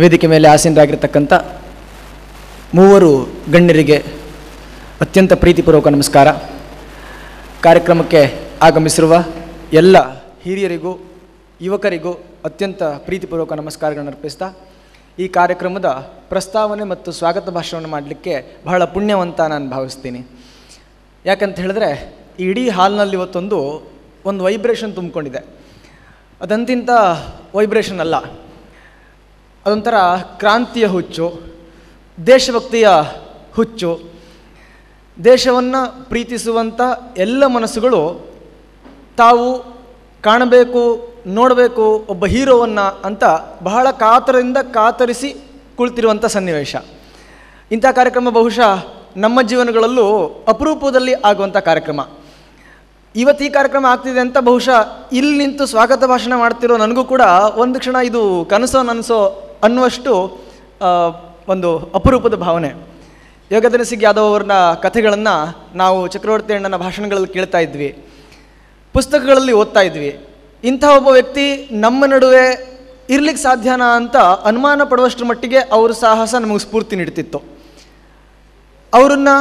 ವೇದಿಕೆ ಮೇಲೆ ಆಸೀನರಾಗಿರ್ತಕ್ಕಂಥ ಮೂವರು ಗಣ್ಯರಿಗೆ ಅತ್ಯಂತ ಪ್ರೀತಿಪೂರ್ವಕ ನಮಸ್ಕಾರ. ಕಾರ್ಯಕ್ರಮಕ್ಕೆ ಆಗಮಿಸಿರುವ ಎಲ್ಲ ಹಿರಿಯರಿಗೂ ಯುವಕರಿಗೂ ಅತ್ಯಂತ ಪ್ರೀತಿಪೂರ್ವಕ ನಮಸ್ಕಾರಗಳನ್ನು ಅರ್ಪಿಸ್ತಾ ಈ ಕಾರ್ಯಕ್ರಮದ ಪ್ರಸ್ತಾವನೆ ಮತ್ತು ಸ್ವಾಗತ ಭಾಷಣವನ್ನು ಮಾಡಲಿಕ್ಕೆ ಬಹಳ ಪುಣ್ಯವಂತ ನಾನು ಭಾವಿಸ್ತೀನಿ. ಯಾಕಂತ ಹೇಳಿದ್ರೆ ಈ ಇಡೀ ಹಾಲ್ನಲ್ಲಿ ಇವತ್ತೊಂದು ವೈಬ್ರೇಷನ್ ತುಂಬಿಕೊಂಡಿದೆ. ಅದಂತಿಂಥ ವೈಬ್ರೇಷನ್ ಅಲ್ಲ, ಅದೊಂಥರ ಕ್ರಾಂತಿಯ ಹುಚ್ಚು, ದೇಶಭಕ್ತಿಯ ಹುಚ್ಚು. ದೇಶವನ್ನು ಪ್ರೀತಿಸುವಂಥ ಎಲ್ಲ ಮನಸ್ಸುಗಳು ತಾವು ಕಾಣಬೇಕು, ನೋಡಬೇಕು ಒಬ್ಬ ಹೀರೋವನ್ನು ಅಂತ ಬಹಳ ಕಾತರದಿಂದ ಕಾತರಿಸಿ ಕುಳಿತಿರುವಂಥ ಸನ್ನಿವೇಶ. ಇಂಥ ಕಾರ್ಯಕ್ರಮ ಬಹುಶಃ ನಮ್ಮ ಜೀವನಗಳಲ್ಲೂ ಅಪರೂಪದಲ್ಲಿ ಆಗುವಂಥ ಕಾರ್ಯಕ್ರಮ. ಇವತ್ತು ಈ ಕಾರ್ಯಕ್ರಮ ಆಗ್ತಿದೆ ಅಂತ ಬಹುಶಃ ಇಲ್ಲಿ ನಿಂತು ಸ್ವಾಗತ ಭಾಷಣ ಮಾಡ್ತಿರೋ ನನಗೂ ಕೂಡ ಒಂದು ಕ್ಷಣ ಇದು ಕನಸೋ ನನಸೋ ಅನ್ನುವಷ್ಟು ಒಂದು ಅಪರೂಪದ ಭಾವನೆ. ಯೋಗೇಂದ್ರ ಸಿಂಗ್ ಯಾದವ್ ಅವ್ರನ್ನ ಕಥೆಗಳನ್ನು ನಾವು ಚಕ್ರವರ್ತಿ ಅಣ್ಣನ ಭಾಷಣಗಳಲ್ಲಿ ಕೇಳ್ತಾ ಇದ್ವಿ, ಪುಸ್ತಕಗಳಲ್ಲಿ ಓದ್ತಾ ಇದ್ವಿ. ಇಂಥ ಒಬ್ಬ ವ್ಯಕ್ತಿ ನಮ್ಮ ನಡುವೆ ಇರ್ಲಿಕ್ಕೆ ಸಾಧ್ಯನಾ ಅಂತ ಅನುಮಾನ ಪಡುವಷ್ಟರ ಮಟ್ಟಿಗೆ ಅವ್ರ ಸಾಹಸ ನಮಗೆ ಸ್ಫೂರ್ತಿ ನೀಡ್ತಿತ್ತು. ಅವರನ್ನು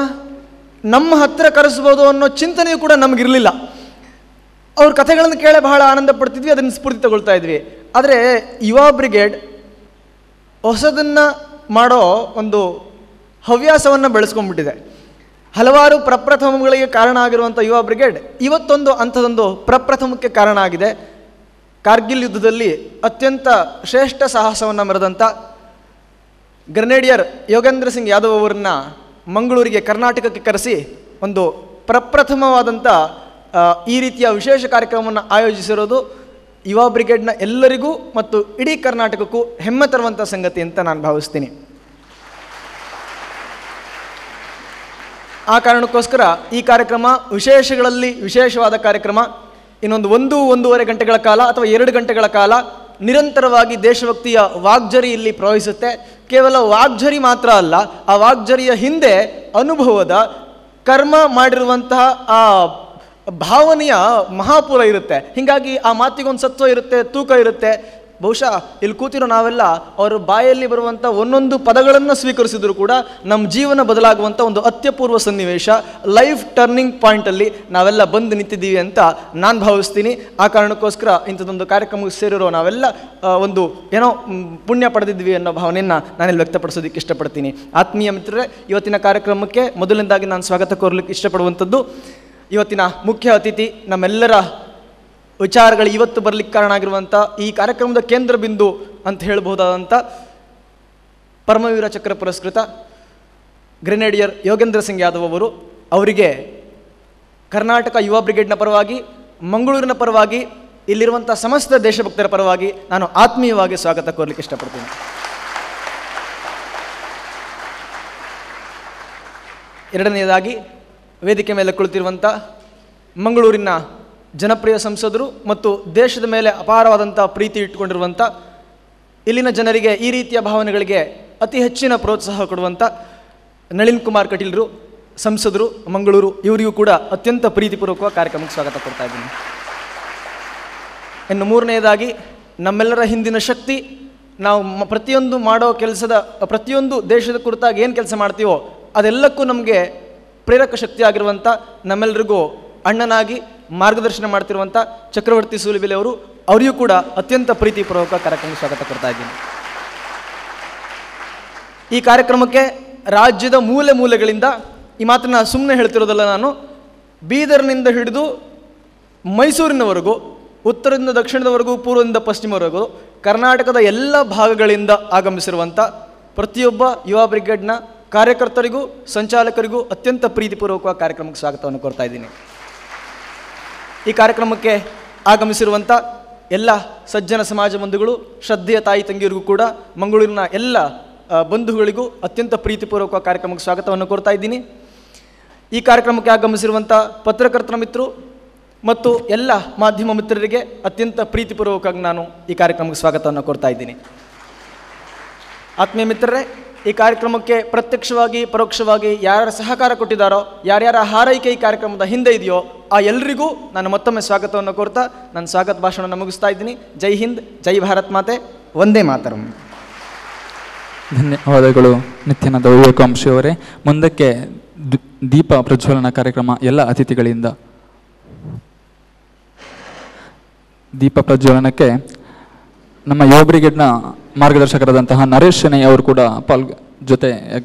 ನಮ್ಮ ಹತ್ತಿರ ಕರೆಸ್ಬೋದು ಅನ್ನೋ ಚಿಂತನೆಯೂ ಕೂಡ ನಮಗಿರಲಿಲ್ಲ. ಅವ್ರ ಕಥೆಗಳನ್ನು ಕೇಳೇ ಬಹಳ ಆನಂದ ಪಡ್ತಿದ್ವಿ, ಅದನ್ನು ಸ್ಫೂರ್ತಿ ತಗೊಳ್ತಾ ಇದ್ವಿ. ಆದರೆ ಯುವ ಬ್ರಿಗೇಡ್ ಹೊಸದನ್ನು ಮಾಡೋ ಒಂದು ಹವ್ಯಾಸವನ್ನು ಬೆಳೆಸ್ಕೊಂಡ್ಬಿಟ್ಟಿದೆ. ಹಲವಾರು ಪ್ರಪ್ರಥಮಗಳಿಗೆ ಕಾರಣ ಆಗಿರುವಂಥ ಯುವ ಬ್ರಿಗೇಡ್ ಇವತ್ತೊಂದು ಅಂಥದೊಂದು ಪ್ರಪ್ರಥಮಕ್ಕೆ ಕಾರಣ ಆಗಿದೆ. ಕಾರ್ಗಿಲ್ ಯುದ್ಧದಲ್ಲಿ ಅತ್ಯಂತ ಶ್ರೇಷ್ಠ ಸಾಹಸವನ್ನು ಮೆರೆದಂಥ ಗ್ರೆನೇಡಿಯರ್ ಯೋಗೇಂದ್ರ ಸಿಂಗ್ ಯಾದವ್ ಅವರನ್ನ ಮಂಗಳೂರಿಗೆ ಕರ್ನಾಟಕಕ್ಕೆ ಕರೆಸಿ ಒಂದು ಪ್ರಪ್ರಥಮವಾದಂಥ ಈ ರೀತಿಯ ವಿಶೇಷ ಕಾರ್ಯಕ್ರಮವನ್ನು ಆಯೋಜಿಸಿರೋದು ಯುವ ಬ್ರಿಗೇಡ್ನ ಎಲ್ಲರಿಗೂ ಮತ್ತು ಇಡೀ ಕರ್ನಾಟಕಕ್ಕೂ ಹೆಮ್ಮೆ ತರುವಂಥ ಸಂಗತಿ ಅಂತ ನಾನು ಭಾವಿಸ್ತೀನಿ. ಆ ಕಾರಣಕ್ಕೋಸ್ಕರ ಈ ಕಾರ್ಯಕ್ರಮ ವಿಶೇಷಗಳಲ್ಲಿ ವಿಶೇಷವಾದ ಕಾರ್ಯಕ್ರಮ. ಒಂದೂವರೆ ಗಂಟೆಗಳ ಕಾಲ ಅಥವಾ 2 ಗಂಟೆಗಳ ಕಾಲ ನಿರಂತರವಾಗಿ ದೇಶಭಕ್ತಿಯ ವಾಗ್ಝರಿ ಇಲ್ಲಿ ಪ್ರವಹಿಸುತ್ತೆ. ಕೇವಲ ವಾಗ್ಝರಿ ಮಾತ್ರ ಅಲ್ಲ, ಆ ವಾಗ್ಝರಿಯ ಹಿಂದೆ ಅನುಭವದ ಕರ್ಮ ಮಾಡಿರುವಂತಹ ಆ ಭಾವನೆಯ ಮಹಾಪುರ ಇರುತ್ತೆ. ಹೀಗಾಗಿ ಆ ಮಾತಿಗೊಂದು ಸತ್ವ ಇರುತ್ತೆ, ತೂಕ ಇರುತ್ತೆ. ಬಹುಶಃ ಇಲ್ಲಿ ಕೂತಿರೋ ನಾವೆಲ್ಲ ಅವರ ಬಾಯಲ್ಲಿ ಬರುವಂಥ ಒಂದೊಂದು ಪದಗಳನ್ನು ಸ್ವೀಕರಿಸಿದ್ರು ಕೂಡ ನಮ್ಮ ಜೀವನ ಬದಲಾಗುವಂಥ ಒಂದು ಅತ್ಯಪೂರ್ವ ಸನ್ನಿವೇಶ, ಲೈಫ್ ಟರ್ನಿಂಗ್ ಪಾಯಿಂಟಲ್ಲಿ ನಾವೆಲ್ಲ ಬಂದು ನಿಂತಿದ್ದೀವಿ ಅಂತ ನಾನು ಭಾವಿಸ್ತೀನಿ. ಆ ಕಾರಣಕ್ಕೋಸ್ಕರ ಇಂಥದ್ದೊಂದು ಕಾರ್ಯಕ್ರಮಕ್ಕೆ ಸೇರಿರೋ ನಾವೆಲ್ಲ ಒಂದು ಏನೋ ಪುಣ್ಯ ಪಡೆದಿದ್ವಿ ಅನ್ನೋ ಭಾವನೆಯನ್ನು ನಾನಿಲ್ಲಿ ವ್ಯಕ್ತಪಡಿಸೋದಕ್ಕೆ ಇಷ್ಟಪಡ್ತೀನಿ. ಆತ್ಮೀಯ ಮಿತ್ರರೇ, ಇವತ್ತಿನ ಕಾರ್ಯಕ್ರಮಕ್ಕೆ ಮೊದಲನೇದಾಗಿ ನಾನು ಸ್ವಾಗತ ಕೋರಲಿಕ್ಕೆ ಇಷ್ಟಪಡುವಂಥದ್ದು ಇವತ್ತಿನ ಮುಖ್ಯ ಅತಿಥಿ, ನಮ್ಮೆಲ್ಲರ ವಿಚಾರಗಳು ಇವತ್ತು ಬರಲಿಕ್ಕೆ ಕಾರಣ ಆಗಿರುವಂಥ ಈ ಕಾರ್ಯಕ್ರಮದ ಕೇಂದ್ರ ಬಿಂದು ಅಂತ ಹೇಳಬಹುದಾದಂಥ ಪರಮವೀರ ಚಕ್ರ ಪುರಸ್ಕೃತ ಗ್ರೆನೇಡಿಯರ್ ಯೋಗೇಂದ್ರ ಸಿಂಗ್ ಯಾದವ್ ಅವರು. ಅವರಿಗೆ ಕರ್ನಾಟಕ ಯುವ ಬ್ರಿಗೇಡ್ನ ಪರವಾಗಿ, ಮಂಗಳೂರಿನ ಪರವಾಗಿ, ಇಲ್ಲಿರುವಂಥ ಸಮಸ್ತ ದೇಶಭಕ್ತರ ಪರವಾಗಿ ನಾನು ಆತ್ಮೀಯವಾಗಿ ಸ್ವಾಗತ ಕೋರಲಿಕ್ಕೆ ಇಷ್ಟಪಡ್ತೀನಿ. ಎರಡನೆಯದಾಗಿ ವೇದಿಕೆ ಮೇಲೆ ಕುಳಿತಿರುವಂಥ ಮಂಗಳೂರಿನ ಜನಪ್ರಿಯ ಸಂಸದರು ಮತ್ತು ದೇಶದ ಮೇಲೆ ಅಪಾರವಾದಂಥ ಪ್ರೀತಿ ಇಟ್ಟುಕೊಂಡಿರುವಂಥ, ಇಲ್ಲಿನ ಜನರಿಗೆ ಈ ರೀತಿಯ ಭಾವನೆಗಳಿಗೆ ಅತಿ ಹೆಚ್ಚಿನ ಪ್ರೋತ್ಸಾಹ ಕೊಡುವಂಥ ನಳಿನ್ ಕುಮಾರ್ ಕಟೀಲ್ರು, ಸಂಸದರು ಮಂಗಳೂರು, ಇವರಿಗೂ ಕೂಡ ಅತ್ಯಂತ ಪ್ರೀತಿಪೂರ್ವಕ ಕಾರ್ಯಕ್ರಮಕ್ಕೆ ಸ್ವಾಗತ ಕೊಡ್ತಾ ಇದ್ದೀನಿ. ಇನ್ನು ಮೂರನೆಯದಾಗಿ ನಮ್ಮೆಲ್ಲರ ಹಿಂದಿನ ಶಕ್ತಿ, ನಾವು ಪ್ರತಿಯೊಂದು ಮಾಡೋ ಕೆಲಸದ ಪ್ರತಿಯೊಂದು ದೇಶದ ಕುರಿತಾಗಿ ಏನು ಕೆಲಸ ಮಾಡ್ತೀವೋ ಅದೆಲ್ಲಕ್ಕೂ ನಮಗೆ ಪ್ರೇರಕ ಶಕ್ತಿ ಆಗಿರುವಂಥ, ನಮ್ಮೆಲ್ಲರಿಗೂ ಅಣ್ಣನಾಗಿ ಮಾರ್ಗದರ್ಶನ ಮಾಡ್ತಿರುವಂಥ ಚಕ್ರವರ್ತಿ ಸೂಲಿಬೆಲೆ ಅವರು, ಅವರಿಗೂ ಕೂಡ ಅತ್ಯಂತ ಪ್ರೀತಿಪೂರ್ವಕ ಕಾರ್ಯಕ್ರಮಕ್ಕೆ ಸ್ವಾಗತ ಕೊಡ್ತಾ ಇದ್ದೀನಿ. ಈ ಕಾರ್ಯಕ್ರಮಕ್ಕೆ ರಾಜ್ಯದ ಮೂಲೆ ಮೂಲೆಗಳಿಂದ, ಈ ಮಾತನ್ನ ಸುಮ್ಮನೆ ಹೇಳ್ತಿರೋದಲ್ಲ ನಾನು, ಬೀದರ್ನಿಂದ ಹಿಡಿದು ಮೈಸೂರಿನವರೆಗೂ, ಉತ್ತರದಿಂದ ದಕ್ಷಿಣದವರೆಗೂ, ಪೂರ್ವದಿಂದ ಪಶ್ಚಿಮವರೆಗೂ ಕರ್ನಾಟಕದ ಎಲ್ಲ ಭಾಗಗಳಿಂದ ಆಗಮಿಸಿರುವಂಥ ಪ್ರತಿಯೊಬ್ಬ ಯುವ ಬ್ರಿಗೇಡ್ನ ಕಾರ್ಯಕರ್ತರಿಗೂ ಸಂಚಾಲಕರಿಗೂ ಅತ್ಯಂತ ಪ್ರೀತಿಪೂರ್ವಕ ಕಾರ್ಯಕ್ರಮಕ್ಕೆ ಸ್ವಾಗತವನ್ನು ಕೊಡ್ತಾ ಇದ್ದೀನಿ. ಈ ಕಾರ್ಯಕ್ರಮಕ್ಕೆ ಆಗಮಿಸಿರುವಂಥ ಎಲ್ಲ ಸಜ್ಜನ ಸಮಾಜ ಬಂಧುಗಳು, ಶ್ರದ್ಧೆಯ ತಾಯಿ ತಂಗಿಯರಿಗೂ ಕೂಡ, ಮಂಗಳೂರಿನ ಎಲ್ಲ ಬಂಧುಗಳಿಗೂ ಅತ್ಯಂತ ಪ್ರೀತಿಪೂರ್ವಕ ಕಾರ್ಯಕ್ರಮಕ್ಕೆ ಸ್ವಾಗತವನ್ನು ಕೋರ್ತಾ ಇದ್ದೀನಿ. ಈ ಕಾರ್ಯಕ್ರಮಕ್ಕೆ ಆಗಮಿಸಿರುವಂಥ ಪತ್ರಕರ್ತರ ಮಿತ್ರರು ಮತ್ತು ಎಲ್ಲ ಮಾಧ್ಯಮ ಮಿತ್ರರಿಗೆ ಅತ್ಯಂತ ಪ್ರೀತಿಪೂರ್ವಕವಾಗಿ ನಾನು ಈ ಕಾರ್ಯಕ್ರಮಕ್ಕೆ ಸ್ವಾಗತವನ್ನು ಕೋರ್ತಾ ಇದ್ದೀನಿ. ಆತ್ಮೀಯ ಮಿತ್ರರೇ, ಈ ಕಾರ್ಯಕ್ರಮಕ್ಕೆ ಪ್ರತ್ಯಕ್ಷವಾಗಿ ಪರೋಕ್ಷವಾಗಿ ಯಾರ್ಯಾರ ಸಹಕಾರ ಕೊಟ್ಟಿದ್ದಾರೋ, ಯಾರ್ಯಾರ ಹಾರೈಕೆ ಈ ಕಾರ್ಯಕ್ರಮದ ಹಿಂದೆ ಇದೆಯೋ ಆ ಎಲ್ಲರಿಗೂ ನಾನು ಮತ್ತೊಮ್ಮೆ ಸ್ವಾಗತವನ್ನು ಕೋರ್ತಾ ನನ್ನ ಸ್ವಾಗತ ಭಾಷಣವನ್ನು ಮುಗಿಸ್ತಾ ಇದ್ದೀನಿ. ಜೈ ಹಿಂದ್, ಜೈ ಭಾರತ್ ಮಾತೆ, ವಂದೇ ಮಾತರಂ. ಧನ್ಯವಾದಗಳು ನಿತ್ಯಾನಂದ ವಿವೇಕವಂಶಿಯವರೇ. ಮುಂದಕ್ಕೆ ದೀಪ ಪ್ರಜ್ವಲನ ಕಾರ್ಯಕ್ರಮ ಎಲ್ಲ ಅತಿಥಿಗಳಿಂದ. ದೀಪ ಪ್ರಜ್ವಲನಕ್ಕೆ ನಮ್ಮ ಯುವ ಬ್ರಿಗೇಡ್ನ ಮಾರ್ಗದರ್ಶಕರಾದಂತಹ ನರೇಶ್ ಶೆಣೈ ಅವರು ಕೂಡ ಜೊತೆ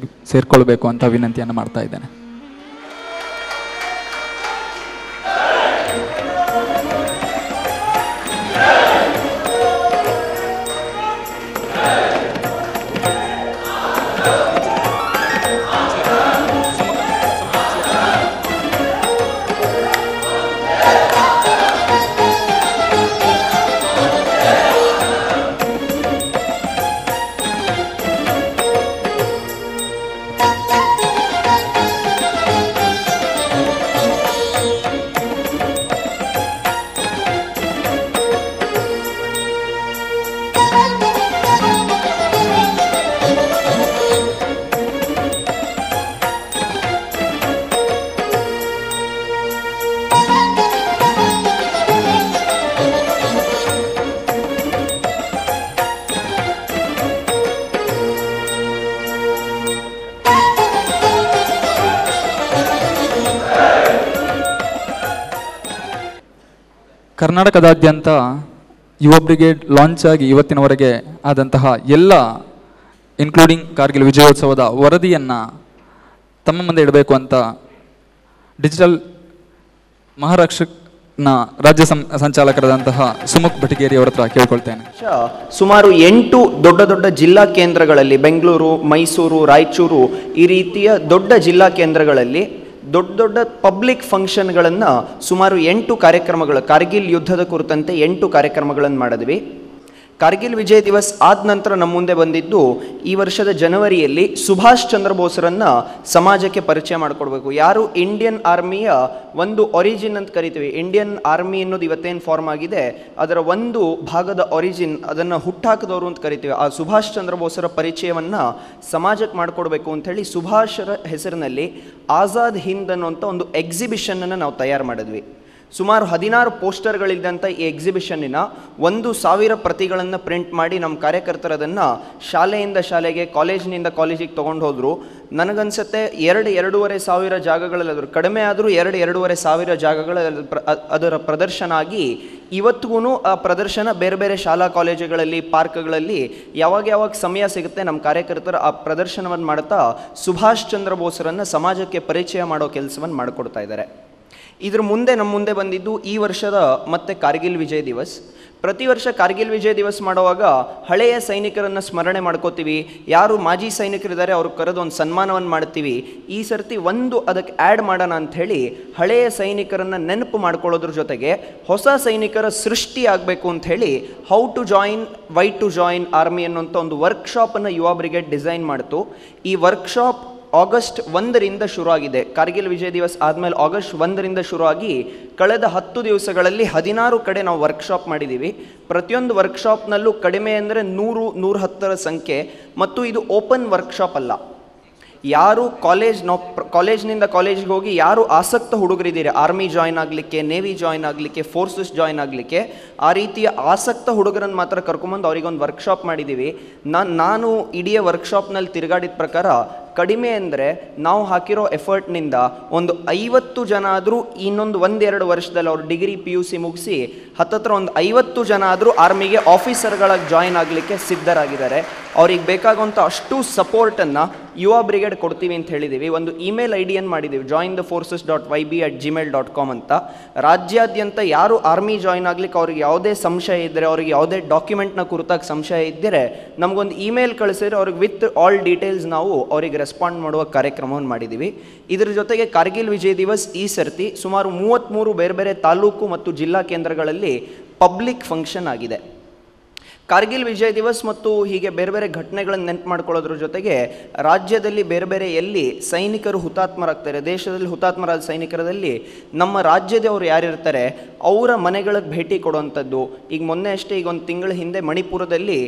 ಸೇರ್ಕೊಳ್ಬೇಕು ಅಂತ ವಿನಂತಿಯನ್ನು ಮಾಡ್ತಾ ಇದ್ದೇನೆ. ಕರ್ನಾಟಕದಾದ್ಯಂತ ಯುವ ಬ್ರಿಗೇಡ್ ಲಾಂಚ್ ಆಗಿ ಇವತ್ತಿನವರೆಗೆ ಆದಂತಹ ಎಲ್ಲ ಇನ್ಕ್ಲೂಡಿಂಗ್ ಕಾರ್ಗಿಲ್ ವಿಜಯೋತ್ಸವದ ವರದಿಯನ್ನು ತಮ್ಮ ಮುಂದೆ ಇಡಬೇಕು ಅಂತ ಡಿಜಿಟಲ್ ಮಹಾರಾಷ್ಟ್ರನ ರಾಜ್ಯ ಸಂಚಾಲಕರಾದಂತಹ ಸುಮುಖ್ ಭಟಿಗೇರಿ ಅವರ ಹತ್ರ ಕೇಳ್ಕೊಳ್ತೇನೆ. ಸುಮಾರು 8 ದೊಡ್ಡ ದೊಡ್ಡ ಜಿಲ್ಲಾ ಕೇಂದ್ರಗಳಲ್ಲಿ, ಬೆಂಗಳೂರು, ಮೈಸೂರು, ರಾಯಚೂರು, ಈ ರೀತಿಯ ದೊಡ್ಡ ಜಿಲ್ಲಾ ಕೇಂದ್ರಗಳಲ್ಲಿ ದೊಡ್ಡ ದೊಡ್ಡ ಪಬ್ಲಿಕ್ ಫಂಕ್ಷನ್ಗಳನ್ನು ಸುಮಾರು 8 ಕಾರ್ಯಕ್ರಮಗಳು, ಕಾರ್ಗಿಲ್ ಯುದ್ಧದ ಕುರಿತಂತೆ 8 ಕಾರ್ಯಕ್ರಮಗಳನ್ನು ಮಾಡಿದ್ವಿ. ಕಾರ್ಗಿಲ್ ವಿಜಯ್ ದಿವಸ್ ಆದ ನಂತರ ನಮ್ಮ ಮುಂದೆ ಬಂದಿದ್ದು ಈ ವರ್ಷದ ಜನವರಿಯಲ್ಲಿ ಸುಭಾಷ್ ಚಂದ್ರ ಬೋಸ್ರನ್ನು ಸಮಾಜಕ್ಕೆ ಪರಿಚಯ ಮಾಡಿಕೊಡ್ಬೇಕು. ಯಾರು ಇಂಡಿಯನ್ ಆರ್ಮಿಯ ಒಂದು ಒರಿಜಿನ್ ಅಂತ ಕರಿತೀವಿ, ಇಂಡಿಯನ್ ಆರ್ಮಿ ಅನ್ನೋದು ಇವತ್ತೇನು ಫಾರ್ಮ್ ಆಗಿದೆ ಅದರ ಒಂದು ಭಾಗದ ಒರಿಜಿನ್, ಅದನ್ನು ಹುಟ್ಟಾಕಿದವರು ಅಂತ ಕರಿತೀವಿ. ಆ ಸುಭಾಷ್ ಚಂದ್ರ ಬೋಸರ ಪರಿಚಯವನ್ನು ಸಮಾಜಕ್ಕೆ ಮಾಡಿಕೊಡ್ಬೇಕು ಅಂಥೇಳಿ ಸುಭಾಷರ ಹೆಸರಿನಲ್ಲಿ ಆಜಾದ್ ಹಿಂದ್ ಅನ್ನುವಂಥ ಒಂದು ಎಕ್ಸಿಬಿಷನನ್ನು ನಾವು ತಯಾರು ಮಾಡಿದ್ವಿ. ಸುಮಾರು 16 ಪೋಸ್ಟರ್ಗಳಿದ್ದಂಥ ಈ ಎಕ್ಸಿಬಿಷನ್ನಿನ 1000 ಪ್ರತಿಗಳನ್ನು ಪ್ರಿಂಟ್ ಮಾಡಿ ನಮ್ಮ ಕಾರ್ಯಕರ್ತರು ಅದನ್ನು ಶಾಲೆಯಿಂದ ಶಾಲೆಗೆ, ಕಾಲೇಜಿನಿಂದ ಕಾಲೇಜಿಗೆ ತೊಗೊಂಡು ಹೋದರು. ನನಗನ್ಸುತ್ತೆ 2-2.5 ಸಾವಿರ ಜಾಗಗಳಲ್ಲಿ, ಅದ್ರ ಕಡಿಮೆ ಆದರೂ 2-2.5 ಸಾವಿರ ಜಾಗಗಳಲ್ಲಿ ಅದರ ಪ್ರದರ್ಶನ ಆಗಿ ಇವತ್ತಿಗೂ ಆ ಪ್ರದರ್ಶನ ಬೇರೆ ಬೇರೆ ಶಾಲಾ ಕಾಲೇಜುಗಳಲ್ಲಿ, ಪಾರ್ಕ್ಗಳಲ್ಲಿ ಯಾವಾಗ ಸಮಯ ಸಿಗುತ್ತೆ ನಮ್ಮ ಕಾರ್ಯಕರ್ತರು ಆ ಪ್ರದರ್ಶನವನ್ನು ಮಾಡ್ತಾ ಸುಭಾಷ್ ಚಂದ್ರ ಬೋಸ್ರನ್ನು ಸಮಾಜಕ್ಕೆ ಪರಿಚಯ ಮಾಡೋ ಕೆಲಸವನ್ನು ಮಾಡಿಕೊಡ್ತಾ ಇದ್ದಾರೆ. ಇದ್ರ ಮುಂದೆ ನಮ್ಮ ಮುಂದೆ ಬಂದಿದ್ದು ಈ ವರ್ಷದ ಮತ್ತೆ ಕಾರ್ಗಿಲ್ ವಿಜಯ್ ದಿವಸ್. ಪ್ರತಿ ವರ್ಷ ಕಾರ್ಗಿಲ್ ವಿಜಯ್ ದಿವಸ್ ಮಾಡುವಾಗ ಹಳೆಯ ಸೈನಿಕರನ್ನು ಸ್ಮರಣೆ ಮಾಡ್ಕೋತೀವಿ, ಯಾರು ಮಾಜಿ ಸೈನಿಕರಿದ್ದಾರೆ ಅವ್ರಿಗೆ ಕರೆದು ಒಂದು ಸನ್ಮಾನವನ್ನು ಮಾಡ್ತೀವಿ. ಈ ಸರ್ತಿ ಅದಕ್ಕೆ ಆ್ಯಡ್ ಮಾಡೋಣ ಅಂಥೇಳಿ ಹಳೆಯ ಸೈನಿಕರನ್ನು ನೆನಪು ಮಾಡ್ಕೊಳ್ಳೋದ್ರ ಜೊತೆಗೆ ಹೊಸ ಸೈನಿಕರ ಸೃಷ್ಟಿ ಆಗಬೇಕು ಅಂಥೇಳಿ how to join, why to join army ಅನ್ನೋಂಥ ಒಂದು ವರ್ಕ್ಶಾಪನ್ನು ಯುವ ಬ್ರಿಗೇಡ್ ಡಿಸೈನ್ ಮಾಡ್ತು. ಈ ವರ್ಕ್ಶಾಪ್ ಆಗಸ್ಟ್ 1ರಿಂದ ಶುರುವಾಗಿದೆ. ಕಾರ್ಗಿಲ್ ವಿಜಯ್ ದಿವಸ್ ಆದಮೇಲೆ ಆಗಸ್ಟ್ 1ರಿಂದ ಶುರುವಾಗಿ ಕಳೆದ 10 ದಿವಸಗಳಲ್ಲಿ 16 ಕಡೆ ನಾವು ವರ್ಕ್ಶಾಪ್ ಮಾಡಿದ್ದೀವಿ. ಪ್ರತಿಯೊಂದು ವರ್ಕ್ಶಾಪ್ನಲ್ಲೂ ಕಡಿಮೆ ಅಂದರೆ 100-110 ಸಂಖ್ಯೆ. ಮತ್ತು ಇದು ಓಪನ್ ವರ್ಕ್ಶಾಪ್ ಅಲ್ಲ. ಯಾರು ಕಾಲೇಜ್ನಿಂದ ಕಾಲೇಜಿಗೆ ಹೋಗಿ ಯಾರು ಆಸಕ್ತ ಹುಡುಗರಿದ್ದೀರಿ ಆರ್ಮಿ ಜಾಯ್ನ್ ಆಗಲಿಕ್ಕೆ, ನೇವಿ ಜಾಯ್ನ್ ಆಗಲಿಕ್ಕೆ, ಫೋರ್ಸಸ್ ಜಾಯ್ನ್ ಆಗಲಿಕ್ಕೆ, ಆ ರೀತಿಯ ಆಸಕ್ತ ಹುಡುಗರನ್ನು ಮಾತ್ರ ಕರ್ಕೊಂಬಂದು ಅವರಿಗೊಂದು ವರ್ಕ್ಶಾಪ್ ಮಾಡಿದ್ದೀವಿ. ನಾನು ಇಡೀ ವರ್ಕ್ಶಾಪ್ನಲ್ಲಿ ತಿರುಗಾಡಿದ ಪ್ರಕಾರ ಕಡಿಮೆ ಅಂದರೆ ನಾವು ಹಾಕಿರೋ ಎಫರ್ಟ್ನಿಂದ ಒಂದು 50 ಜನ ಆದರೂ ಇನ್ನೊಂದು 1-2 ವರ್ಷದಲ್ಲಿ ಅವರು ಡಿಗ್ರಿ PUC ಮುಗಿಸಿ ಹತ್ತತ್ರ ಒಂದು 50 ಜನ ಆದರೂ ಆರ್ಮಿಗೆ ಆಫೀಸರ್ಗಳಾಗಿ ಜಾಯ್ನ್ ಆಗಲಿಕ್ಕೆ ಸಿದ್ಧರಾಗಿದ್ದಾರೆ. ಅವ್ರಿಗೆ ಬೇಕಾಗುವಂಥ ಅಷ್ಟು ಸಪೋರ್ಟನ್ನು ಯುವ ಬ್ರಿಗೇಡ್ ಕೊಡ್ತೀವಿ ಅಂತ ಹೇಳಿದ್ದೀವಿ. ಒಂದು ಇಮೇಲ್ ಐಡಿಯನ್ನು ಮಾಡಿದ್ದೀವಿ, jointheforces.yb@gmail.com ಅಂತ. ರಾಜ್ಯಾದ್ಯಂತ ಯಾರು ಆರ್ಮಿ ಜಾಯ್ನ್ ಆಗ್ಲಿಕ್ಕೆ ಅವ್ರಿಗೆ ಯಾವುದೇ ಸಂಶಯ ಇದ್ದರೆ, ಅವ್ರಿಗೆ ಯಾವುದೇ ಡಾಕ್ಯುಮೆಂಟ್ನ ಕುರಿತಾಗಿ ಸಂಶಯ ಇದ್ದರೆ ನಮಗೊಂದು ಇಮೇಲ್ ಕಳಿಸಿದ್ರೆ ಅವ್ರಿಗೆ ವಿತ್ ಆಲ್ ಡೀಟೇಲ್ಸ್ ನಾವು ಅವರಿಗೆ ರೆಸ್ಪಾಂಡ್ ಮಾಡುವ ಕಾರ್ಯಕ್ರಮವನ್ನು ಮಾಡಿದ್ದೀವಿ. ಇದರ ಜೊತೆಗೆ ಕಾರ್ಗಿಲ್ ವಿಜಯ್ ದಿವಸ್ ಈ ಸರ್ತಿ ಸುಮಾರು 33 ಬೇರೆ ಬೇರೆ ತಾಲೂಕು ಮತ್ತು ಜಿಲ್ಲಾ ಕೇಂದ್ರಗಳಲ್ಲಿ ಪಬ್ಲಿಕ್ ಫಂಕ್ಷನ್ ಆಗಿದೆ. ಕಾರ್ಗಿಲ್ ವಿಜಯ್ ದಿವಸ್ ಮತ್ತು ಹೀಗೆ ಬೇರೆ ಬೇರೆ ಘಟನೆಗಳನ್ನು ನೆನಪು ಮಾಡ್ಕೊಳ್ಳೋದ್ರ ಜೊತೆಗೆ ರಾಜ್ಯದಲ್ಲಿ ಬೇರೆ ಬೇರೆ ಎಲ್ಲಿ ಸೈನಿಕರು ಹುತಾತ್ಮರಾಗ್ತಾರೆ, ದೇಶದಲ್ಲಿ ಹುತಾತ್ಮರಾದ ಸೈನಿಕರಲ್ಲಿ ನಮ್ಮ ರಾಜ್ಯದವರು ಯಾರಿರ್ತಾರೆ ಅವರ ಮನೆಗಳಿಗೆ ಭೇಟಿ ಕೊಡುವಂಥದ್ದು. ಈಗ ಮೊನ್ನೆ ಅಷ್ಟೇ, ಈಗ ಒಂದು ತಿಂಗಳ ಹಿಂದೆ ಮಣಿಪುರದಲ್ಲಿ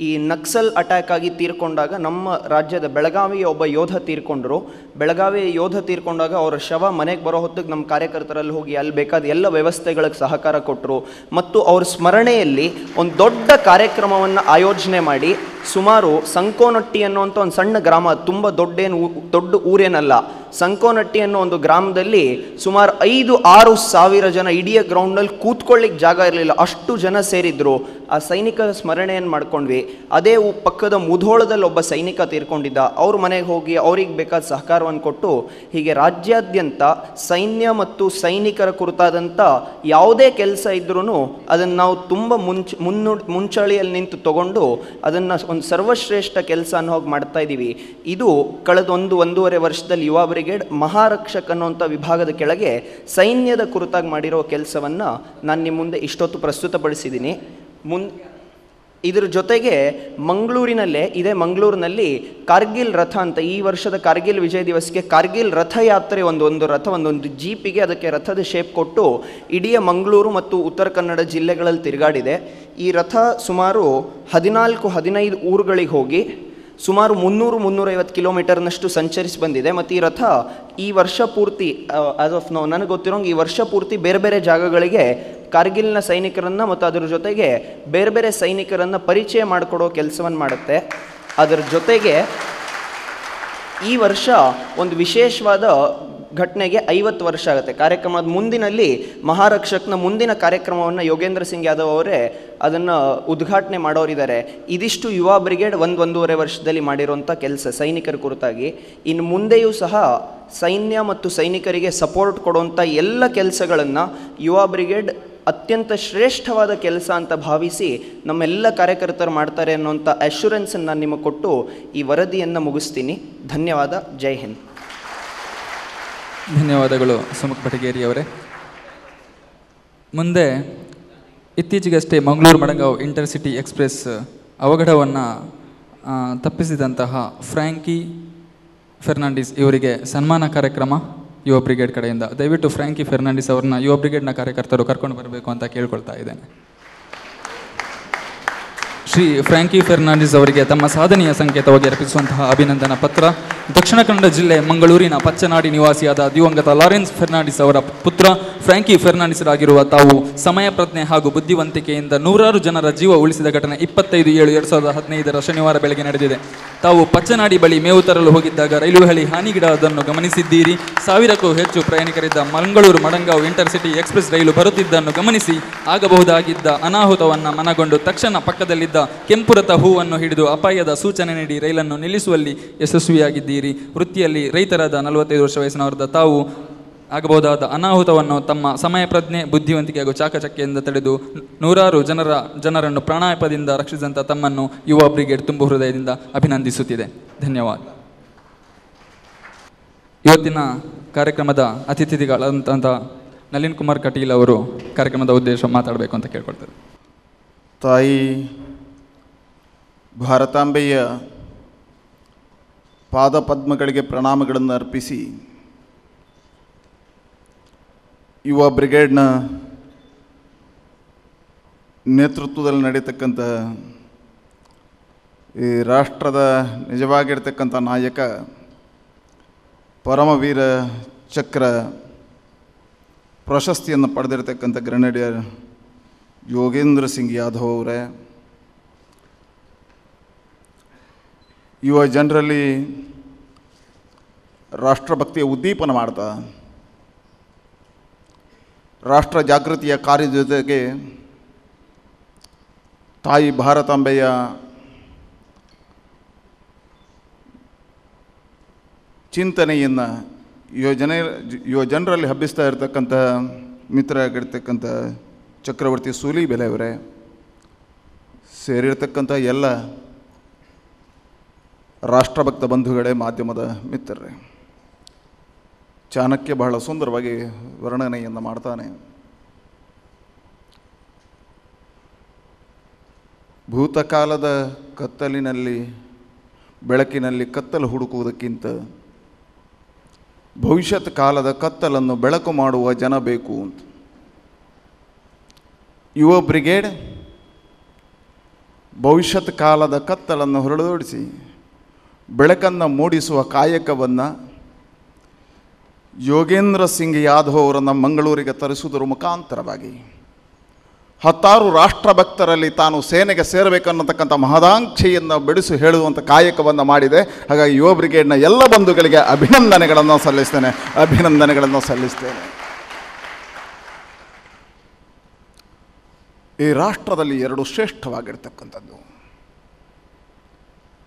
ಈ ನಕ್ಸಲ್ ಅಟ್ಯಾಕ್ ಆಗಿ ತೀರ್ಕೊಂಡಾಗ ನಮ್ಮ ರಾಜ್ಯದ ಬೆಳಗಾವಿಯ ಒಬ್ಬ ಯೋಧ ತೀರ್ಕೊಂಡ್ರು. ಬೆಳಗಾವಿ ಯೋಧ ತೀರ್ಕೊಂಡಾಗ ಅವರ ಶವ ಮನೆಗೆ ಬರೋ ಹೊತ್ತಿಗೆ ನಮ್ಮ ಕಾರ್ಯಕರ್ತರಲ್ಲಿ ಹೋಗಿ ಅಲ್ಲಿ ಬೇಕಾದ ಎಲ್ಲ ವ್ಯವಸ್ಥೆಗಳಿಗೆ ಸಹಕಾರ ಕೊಟ್ಟರು. ಮತ್ತು ಅವ್ರ ಸ್ಮರಣೆಯಲ್ಲಿ ಒಂದು ದೊಡ್ಡ ಕಾರ್ಯಕ್ರಮವನ್ನು ಆಯೋಜನೆ ಮಾಡಿ ಸುಮಾರು ಸಂಕೋನಟ್ಟಿ ಅನ್ನುವಂಥ ಒಂದು ಸಣ್ಣ ಗ್ರಾಮ, ತುಂಬ ದೊಡ್ಡ ಊರೇನಲ್ಲ, ಸಂಕೋನಟ್ಟಿ ಅನ್ನೋ ಒಂದು ಗ್ರಾಮದಲ್ಲಿ ಸುಮಾರು 5-6 ಸಾವಿರ ಜನ ಇಡೀ ಗ್ರೌಂಡ್ನಲ್ಲಿ ಕೂತ್ಕೊಳ್ಳಿಕ್ಕೆ ಜಾಗ ಇರಲಿಲ್ಲ, ಅಷ್ಟು ಜನ ಸೇರಿದ್ರು. ಆ ಸೈನಿಕರ ಸ್ಮರಣೆಯನ್ನು ಮಾಡ್ಕೊಂಡ್ವಿ. ಅದೇ ಪಕ್ಕದ ಮುಧೋಳದಲ್ಲಿ ಒಬ್ಬ ಸೈನಿಕ ತೀರ್ಕೊಂಡಿದ್ದ, ಅವ್ರ ಮನೆಗೆ ಹೋಗಿ ಅವ್ರಿಗೆ ಬೇಕಾದ ಸಹಕಾರವನ್ನು ಕೊಟ್ಟು, ಹೀಗೆ ರಾಜ್ಯಾದ್ಯಂತ ಸೈನ್ಯ ಮತ್ತು ಸೈನಿಕರ ಕುರಿತಾದಂಥ ಯಾವುದೇ ಕೆಲಸ ಇದ್ರೂ ಅದನ್ನು ನಾವು ತುಂಬ ಮುಂಚೂಣಿಯಲ್ಲಿ ನಿಂತು ತಗೊಂಡು ಅದನ್ನು ಒಂದು ಸರ್ವಶ್ರೇಷ್ಠ ಕೆಲಸ ಅನ್ನೋ ಹೋಗಿ ಮಾಡ್ತಾ ಇದ್ದೀವಿ. ಇದು ಕಳೆದ ಒಂದೂವರೆ ವರ್ಷದಲ್ಲಿ ಯುವ ಬ್ರಿಗೇಡ್ ಮಹಾರಕ್ಷಕ್ ಅನ್ನುವಂಥ ವಿಭಾಗದ ಕೆಳಗೆ ಸೈನ್ಯದ ಕುರಿತಾಗಿ ಮಾಡಿರೋ ಕೆಲಸವನ್ನು ನಾನು ನಿಮ್ಮ ಮುಂದೆ ಇಷ್ಟೊತ್ತು ಪ್ರಸ್ತುತಪಡಿಸಿದ್ದೀನಿ. ಇದ್ರ ಜೊತೆಗೆ ಮಂಗಳೂರಿನಲ್ಲಿ ಕಾರ್ಗಿಲ್ ರಥ ಅಂತ, ಈ ವರ್ಷದ ಕಾರ್ಗಿಲ್ ವಿಜಯ್ ದಿವಸ್ಗೆ ಕಾರ್ಗಿಲ್ ರಥಯಾತ್ರೆ ಒಂದೊಂದು ಜೀಪಿಗೆ ಅದಕ್ಕೆ ರಥದ ಶೇಪ್ ಕೊಟ್ಟು ಇಡೀ ಮಂಗಳೂರು ಮತ್ತು ಉತ್ತರ ಕನ್ನಡ ಜಿಲ್ಲೆಗಳಲ್ಲಿ ತಿರುಗಾಡಿದೆ. ಈ ರಥ ಸುಮಾರು 14-15 ಊರುಗಳಿಗೆ ಹೋಗಿ ಸುಮಾರು 300-350 ಕಿಲೋಮೀಟರ್ನಷ್ಟು ಸಂಚರಿಸಿ ಬಂದಿದೆ. ಮತ್ತು ಈ ರಥ ಈ ವರ್ಷ ಪೂರ್ತಿ ಆಸ್ ಆಫ್ ನೌ ನನಗೆ ಗೊತ್ತಿರೋಂಗೆ ಈ ವರ್ಷ ಪೂರ್ತಿ ಬೇರೆ ಬೇರೆ ಜಾಗಗಳಿಗೆ ಕಾರ್ಗಿಲ್ನ ಸೈನಿಕರನ್ನು ಮತ್ತು ಅದರ ಜೊತೆಗೆ ಬೇರೆ ಬೇರೆ ಸೈನಿಕರನ್ನು ಪರಿಚಯ ಮಾಡಿಕೊಡೋ ಕೆಲಸವನ್ನು ಮಾಡುತ್ತೆ. ಅದರ ಜೊತೆಗೆ ಈ ವರ್ಷ ಒಂದು ವಿಶೇಷವಾದ ಘಟನೆಗೆ 50 ವರ್ಷ ಆಗುತ್ತೆ. ಕಾರ್ಯಕ್ರಮದ ಮುಂದಿನಲ್ಲಿ ಮಹಾರಕ್ಷಕ್ನ ಮುಂದಿನ ಕಾರ್ಯಕ್ರಮವನ್ನು ಯೋಗೇಂದ್ರ ಸಿಂಗ್ ಯಾದವ್ ಅವರೇ ಅದನ್ನು ಉದ್ಘಾಟನೆ ಮಾಡೋರಿದ್ದಾರೆ. ಇದಿಷ್ಟು ಯುವ ಬ್ರಿಗೇಡ್ ಒಂದೂವರೆ ವರ್ಷದಲ್ಲಿ ಮಾಡಿರುವಂಥ ಕೆಲಸ ಸೈನಿಕರ ಕುರಿತಾಗಿ. ಇನ್ನು ಮುಂದೆಯೂ ಸಹ ಸೈನ್ಯ ಮತ್ತು ಸೈನಿಕರಿಗೆ ಸಪೋರ್ಟ್ ಕೊಡುವಂಥ ಎಲ್ಲ ಕೆಲಸಗಳನ್ನು ಯುವ ಬ್ರಿಗೇಡ್ ಅತ್ಯಂತ ಶ್ರೇಷ್ಠವಾದ ಕೆಲಸ ಅಂತ ಭಾವಿಸಿ ನಮ್ಮೆಲ್ಲ ಕಾರ್ಯಕರ್ತರು ಮಾಡ್ತಾರೆ ಅನ್ನೋಂಥ ಅಶ್ಯೂರೆನ್ಸನ್ನು ನಾನು ನಿಮಗೆ ಕೊಟ್ಟು ಈ ವರದಿಯನ್ನು ಮುಗಿಸ್ತೀನಿ. ಧನ್ಯವಾದ. ಜೈ ಹಿಂದ್. ಧನ್ಯವಾದಗಳು ಸುಮುಖ್ ಭಟಗೇರಿ ಅವರೇ. ಮುಂದೆ ಇತ್ತೀಚೆಗಷ್ಟೇ ಮಂಗಳೂರು ಮಡಗಾಂವ್ ಇಂಟರ್ಸಿಟಿ ಎಕ್ಸ್ಪ್ರೆಸ್ ಅವಘಡವನ್ನು ತಪ್ಪಿಸಿದಂತಹ ಫ್ರ್ಯಾಂಕಿ ಫೆರ್ನಾಂಡಿಸ್ ಇವರಿಗೆ ಸನ್ಮಾನ ಕಾರ್ಯಕ್ರಮ ಯುವ ಬ್ರಿಗೇಡ್ ಕಡೆಯಿಂದ. ದಯವಿಟ್ಟು ಫ್ರ್ಯಾಂಕಿ ಫೆರ್ನಾಂಡಿಸ್ ಅವ್ರನ್ನ ಯುವ ಬ್ರಿಗೇಡ್ನ ಕಾರ್ಯಕರ್ತರು ಕರ್ಕೊಂಡು ಬರಬೇಕು ಅಂತ ಕೇಳ್ಕೊಳ್ತಾ ಇದ್ದೇನೆ. ಶ್ರೀ ಫ್ರ್ಯಾಂಕಿ ಫೆರ್ನಾಂಡಿಸ್ ಅವರಿಗೆ ತಮ್ಮ ಸಾಧನೆಯ ಸಂಕೇತವಾಗಿ ಅರ್ಪಿಸುವಂತಹ ಅಭಿನಂದನಾ ಪತ್ರ. ದಕ್ಷಿಣ ಕನ್ನಡ ಜಿಲ್ಲೆ ಮಂಗಳೂರಿನ ಪಚ್ಚನಾಡಿ ನಿವಾಸಿಯಾದ ದಿವಂಗತ ಲಾರೆನ್ಸ್ ಫೆರ್ನಾಂಡಿಸ್ ಅವರ ಪುತ್ರ ಫ್ರ್ಯಾಂಕಿ ಫೆರ್ನಾಂಡಿಸರಾಗಿರುವ ತಾವು ಸಮಯ ಪ್ರಜ್ಞೆ ಹಾಗೂ ಬುದ್ಧಿವಂತಿಕೆಯಿಂದ 100 ಜನರ ಜೀವ ಉಳಿಸಿದ ಘಟನೆ 25/7/2015 ಶನಿವಾರ ಬೆಳಗ್ಗೆ ನಡೆದಿದೆ. ತಾವು ಪಚ್ಚನಾಡಿ ಬಳಿ ಮೇವು ತರಲು ಹೋಗಿದ್ದಾಗ ರೈಲು ಹಳಿ ಹಾನಿಗೀಡಾದನ್ನು ಗಮನಿಸಿದ್ದೀರಿ. 1000ಕ್ಕೂ ಹೆಚ್ಚು ಪ್ರಯಾಣಿಕರಿದ್ದ ಮಂಗಳೂರು ಮಡಗಾಂವ್ ಇಂಟರ್ಸಿಟಿ ಎಕ್ಸ್ಪ್ರೆಸ್ ರೈಲು ಬರುತ್ತಿದ್ದನ್ನು ಗಮನಿಸಿ ಆಗಬಹುದಾಗಿದ್ದ ಅನಾಹುತವನ್ನು ಮನಗೊಂಡು ತಕ್ಷಣ ಪಕ್ಕದಲ್ಲಿದ್ದ ಕೆಂಪು ರಥ ಹೂವನ್ನು ಹಿಡಿದು ಅಪಾಯದ ಸೂಚನೆ ನೀಡಿ ರೈಲನ್ನು ನಿಲ್ಲಿಸುವಲ್ಲಿ ಯಶಸ್ವಿಯಾಗಿದ್ದೀರಿ. ವೃತ್ತಿಯಲ್ಲಿ ರೈತರಾದ 45 ವರ್ಷ ವಯಸ್ಸಿನವರಾದ ತಾವು ಆಗಬಹುದಾದ ಅನಾಹುತವನ್ನು ತಮ್ಮ ಸಮಯ ಪ್ರಜ್ಞೆ, ಬುದ್ಧಿವಂತಿಕೆ ಹಾಗೂ ಚಾಕಚಕ್ಯದಿಂದ ತಡೆದು 100 ಜನರನ್ನು ಪ್ರಾಣಾಪಾಯದಿಂದ ರಕ್ಷಿಸಿದಂಥ ತಮ್ಮನ್ನು ಯುವ ಬ್ರಿಗೇಡ್ ತುಂಬು ಹೃದಯದಿಂದ ಅಭಿನಂದಿಸುತ್ತಿದೆ. ಧನ್ಯವಾದ. ಇವತ್ತಿನ ಕಾರ್ಯಕ್ರಮದ ಅತಿಥಿಗಳಂತ ನಳಿನ್ ಕುಮಾರ್ ಕಟೀಲ್ ಅವರು ಕಾರ್ಯಕ್ರಮದ ಉದ್ದೇಶ ಮಾತಾಡಬೇಕು ಅಂತ ಕೇಳ್ಕೊಳ್ತಾರೆ. ತಾಯಿ ಭಾರತಾಂಬೆಯ ಪಾದಪದ್ಮಗಳಿಗೆ ಪ್ರಣಾಮಗಳನ್ನು ಅರ್ಪಿಸಿ ಯುವ ಬ್ರಿಗೇಡ್ನ ನೇತೃತ್ವದಲ್ಲಿ ನಡೀತಕ್ಕಂಥ ಈ ರಾಷ್ಟ್ರದ ನಿಜವಾಗಿರ್ತಕ್ಕಂಥ ನಾಯಕ ಪರಮವೀರ ಚಕ್ರ ಪ್ರಶಸ್ತಿಯನ್ನು ಪಡೆದಿರತಕ್ಕಂಥ ಗ್ರೆನೇಡಿಯರ್ ಯೋಗೇಂದ್ರ ಸಿಂಗ್ ಯಾದವ್ ಅವರೇ, ಯುವ ಜನರಲ್ಲಿ ರಾಷ್ಟ್ರಭಕ್ತಿಯ ಉದ್ದೀಪನ ಮಾಡ್ತಾ ರಾಷ್ಟ್ರ ಜಾಗೃತಿಯ ಕಾರ್ಯದ ಜೊತೆಗೆ ತಾಯಿ ಭಾರತಾಂಬೆಯ ಚಿಂತನೆಯನ್ನು ಯುವ ಜನರಲ್ಲಿ ಹಬ್ಬಿಸ್ತಾ ಇರತಕ್ಕಂಥ ಮಿತ್ರರಾಗಿರ್ತಕ್ಕಂಥ ಚಕ್ರವರ್ತಿ ಸೂಲಿಬೆಲೆಯವರೇ, ಸೇರಿರ್ತಕ್ಕಂಥ ಎಲ್ಲ ರಾಷ್ಟ್ರಭಕ್ತ ಬಂಧುಗಳೇ, ಮಾಧ್ಯಮದ ಮಿತ್ರರೇ, ಚಾಣಕ್ಯ ಬಹಳ ಸುಂದರವಾಗಿ ವರ್ಣನೆಯನ್ನು ಮಾಡ್ತಾನೆ. ಭೂತಕಾಲದ ಕತ್ತಲಿನಲ್ಲಿ ಬೆಳಕಿನಲ್ಲಿ ಕತ್ತಲು ಹುಡುಕುವುದಕ್ಕಿಂತ ಭವಿಷ್ಯತ್ ಕಾಲದ ಕತ್ತಲನ್ನು ಬೆಳಕು ಮಾಡುವ ಜನ ಬೇಕು ಅಂತ ಯುವ ಬ್ರಿಗೇಡ್ ಭವಿಷ್ಯತ್ ಕಾಲದ ಕತ್ತಲನ್ನು ಹೊರಡೋಡಿಸಿ ಬೆಳಕನ್ನು ಮೂಡಿಸುವ ಕಾಯಕವನ್ನು ಯೋಗೇಂದ್ರ ಸಿಂಗ್ ಯಾದವ್ ಅವರನ್ನು ಮಂಗಳೂರಿಗೆ ತರಿಸುವುದರ ಮುಖಾಂತರವಾಗಿ 10 ರಾಷ್ಟ್ರಭಕ್ತರಲ್ಲಿ ತಾನು ಸೇನೆಗೆ ಸೇರಬೇಕನ್ನತಕ್ಕಂಥ ಮಹದಾಂಕ್ಷೆಯನ್ನು ಬೆಳೆಸಿ ಹೇಳುವಂಥ ಕಾಯಕವನ್ನು ಮಾಡಿದೆ. ಹಾಗಾಗಿ ಯುವ ಬ್ರಿಗೇಡ್ನ ಎಲ್ಲ ಬಂಧುಗಳಿಗೆ ಅಭಿನಂದನೆಗಳನ್ನು ಸಲ್ಲಿಸ್ತೇನೆ. ಈ ರಾಷ್ಟ್ರದಲ್ಲಿ 2 ಶ್ರೇಷ್ಠವಾಗಿರ್ತಕ್ಕಂಥದ್ದು,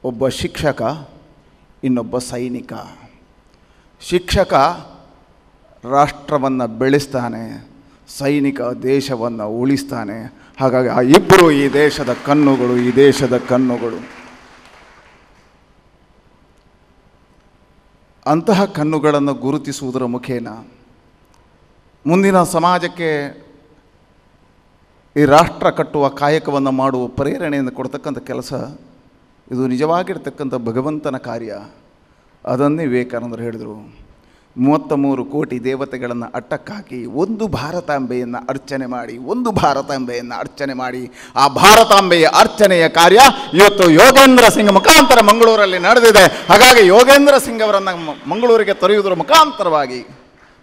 ಒಬ್ಬ ಶಿಕ್ಷಕ, ಇನ್ನೊಬ್ಬ ಸೈನಿಕ. ಶಿಕ್ಷಕ ರಾಷ್ಟ್ರವನ್ನು ಬೆಳೆಸ್ತಾನೆ, ಸೈನಿಕ ದೇಶವನ್ನು ಉಳಿಸ್ತಾನೆ. ಹಾಗಾಗಿ ಆ ಇಬ್ಬರು ಈ ದೇಶದ ಕಣ್ಣುಗಳು. ಅಂತಹ ಕಣ್ಣುಗಳನ್ನು ಗುರುತಿಸುವುದರ ಮುಖೇನ ಮುಂದಿನ ಸಮಾಜಕ್ಕೆ ಈ ರಾಷ್ಟ್ರ ಕಟ್ಟುವ ಕಾಯಕವನ್ನು ಮಾಡುವ ಪ್ರೇರಣೆಯನ್ನು ಕೊಡ್ತಕ್ಕಂಥ ಕೆಲಸ ಇದು ನಿಜವಾಗಿರ್ತಕ್ಕಂಥ ಭಗವಂತನ ಕಾರ್ಯ. ಅದನ್ನೇ ವಿವೇಕಾನಂದರು ಹೇಳಿದರು. 33 ಕೋಟಿ ದೇವತೆಗಳನ್ನು ಅಟ್ಟಕ್ಕಾಕಿ ಒಂದು ಭಾರತಾಂಬೆಯನ್ನು ಅರ್ಚನೆ ಮಾಡಿ ಆ ಭಾರತಾಂಬೆಯ ಅರ್ಚನೆಯ ಕಾರ್ಯ ಇವತ್ತು ಯೋಗೇಂದ್ರ ಸಿಂಗ್ ಮುಖಾಂತರ ಮಂಗಳೂರಲ್ಲಿ ನಡೆದಿದೆ. ಹಾಗಾಗಿ ಯೋಗೇಂದ್ರ ಸಿಂಗ್ ಅವರನ್ನು ಮಂಗಳೂರಿಗೆ ತೊರೆಯುವುದರ ಮುಖಾಂತರವಾಗಿ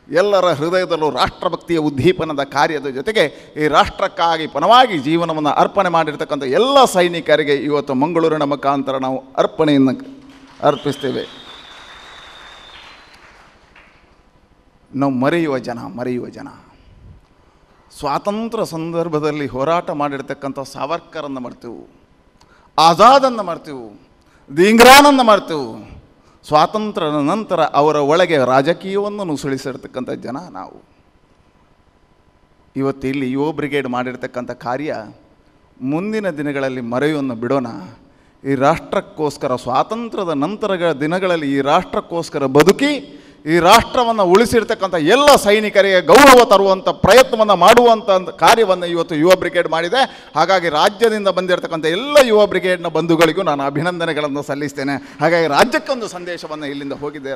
ಎಲ್ಲರ ಹೃದಯದಲ್ಲೂ ರಾಷ್ಟ್ರಭಕ್ತಿಯ ಉದ್ದೀಪನದ ಕಾರ್ಯದ ಜೊತೆಗೆ ಈ ರಾಷ್ಟ್ರಕ್ಕಾಗಿ ಪಣವಾಗಿ ಜೀವನವನ್ನು ಅರ್ಪಣೆ ಮಾಡಿರ್ತಕ್ಕಂಥ ಎಲ್ಲ ಸೈನಿಕರಿಗೆ ಇವತ್ತು ಮಂಗಳೂರಿನ ಮುಖಾಂತರ ನಾವು ಅರ್ಪಣೆಯನ್ನು ಅರ್ಪಿಸ್ತೇವೆ. ನಾವು ಮರೆಯುವ ಜನ ಸ್ವಾತಂತ್ರ್ಯ ಸಂದರ್ಭದಲ್ಲಿ ಹೋರಾಟ ಮಾಡಿರ್ತಕ್ಕಂಥ ಸಾವರ್ಕರನ್ನು ಮರ್ತೇವೆ, ಆಜಾದನ್ನು ಮರ್ತೇವೆ, ದಿಂಗ್ರಾನನ್ನು ಮರ್ತೇವೆ. ಸ್ವಾತಂತ್ರ್ಯದ ನಂತರ ಅವರ ಒಳಗೆ ರಾಜಕೀಯವನ್ನು ನುಸುಳಿಸಿರ್ತಕ್ಕಂಥ ಜನ ನಾವು. ಇವತ್ತು ಇಲ್ಲಿ ಯುವ ಬ್ರಿಗೇಡ್ ಮಾಡಿರ್ತಕ್ಕಂಥ ಕಾರ್ಯ ಮುಂದಿನ ದಿನಗಳಲ್ಲಿ ಮರೆಯನ್ನು ಬಿಡೋಣ. ಈ ರಾಷ್ಟ್ರಕ್ಕೋಸ್ಕರ ಸ್ವಾತಂತ್ರ್ಯದ ನಂತರದ ದಿನಗಳಲ್ಲಿ ಈ ರಾಷ್ಟ್ರಕ್ಕೋಸ್ಕರ ಬದುಕಿ ಈ ರಾಷ್ಟ್ರವನ್ನು ಉಳಿಸಿರ್ತಕ್ಕಂಥ ಎಲ್ಲ ಸೈನಿಕರಿಗೆ ಗೌರವ ತರುವಂಥ ಪ್ರಯತ್ನವನ್ನು ಮಾಡುವಂಥ ಕಾರ್ಯವನ್ನು ಇವತ್ತು ಯುವ ಬ್ರಿಗೇಡ್ ಮಾಡಿದೆ. ಹಾಗಾಗಿ ರಾಜ್ಯದಿಂದ ಬಂದಿರತಕ್ಕಂಥ ಎಲ್ಲ ಯುವ ಬ್ರಿಗೇಡ್ನ ಬಂಧುಗಳಿಗೂ ನಾನು ಅಭಿನಂದನೆಗಳನ್ನು ಸಲ್ಲಿಸ್ತೇನೆ. ಹಾಗಾಗಿ ರಾಜ್ಯಕ್ಕೊಂದು ಸಂದೇಶವನ್ನು ಇಲ್ಲಿಂದ ಹೋಗಿದೆ.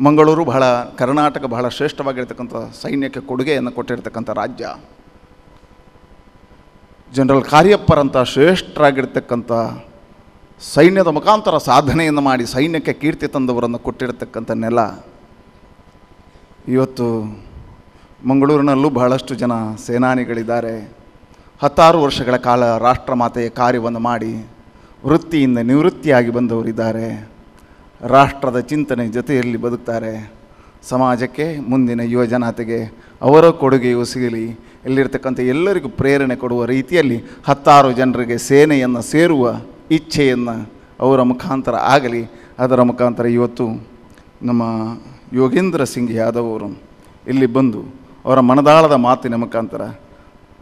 ಮಂಗಳೂರು ಕರ್ನಾಟಕ ಬಹಳ ಶ್ರೇಷ್ಠವಾಗಿರ್ತಕ್ಕಂಥ ಸೈನ್ಯಕ್ಕೆ ಕೊಡುಗೆಯನ್ನು ಕೊಟ್ಟಿರ್ತಕ್ಕಂಥ ರಾಜ್ಯ. ಜನರಲ್ ಕಾರ್ಯಪ್ಪರಂಥ ಶ್ರೇಷ್ಠರಾಗಿರ್ತಕ್ಕಂಥ ಸೈನ್ಯದ ಮುಖಾಂತರ ಸಾಧನೆಯನ್ನು ಮಾಡಿ ಸೈನ್ಯಕ್ಕೆ ಕೀರ್ತಿ ತಂದವರನ್ನು ಕೊಟ್ಟಿರತಕ್ಕಂಥ ನೆಲ. ಇವತ್ತು ಮಂಗಳೂರಿನಲ್ಲೂ ಬಹಳಷ್ಟು ಜನ ಸೇನಾನಿಗಳಿದ್ದಾರೆ. 16 ವರ್ಷಗಳ ಕಾಲ ರಾಷ್ಟ್ರಮಾತೆಯ ಕಾರ್ಯವನ್ನು ಮಾಡಿ ವೃತ್ತಿಯಿಂದ ನಿವೃತ್ತಿಯಾಗಿ ಬಂದವರಿದ್ದಾರೆ. ರಾಷ್ಟ್ರದ ಚಿಂತನೆ ಜೊತೆಯಲ್ಲಿ ಬದುಕ್ತಾರೆ. ಸಮಾಜಕ್ಕೆ, ಮುಂದಿನ ಯುವ ಜನತೆಗೆ ಅವರ ಕೊಡುಗೆಯು ಸಿಗಲಿ, ಇಲ್ಲಿರ್ತಕ್ಕಂಥ ಎಲ್ಲರಿಗೂ ಪ್ರೇರಣೆ ಕೊಡುವ ರೀತಿಯಲ್ಲಿ 10 ಜನರಿಗೆ ಸೇನೆಯನ್ನು ಸೇರುವ ಇಚ್ಛೆಯನ್ನು ಅವರ ಮುಖಾಂತರ ಆಗಲಿ. ಅದರ ಮುಖಾಂತರ ಇವತ್ತು ನಮ್ಮ ಯೋಗೇಂದ್ರ ಸಿಂಗ್ ಯಾದವ್ ಅವರು ಇಲ್ಲಿ ಬಂದು ಅವರ ಮನದಾಳದ ಮಾತಿನ ಮುಖಾಂತರ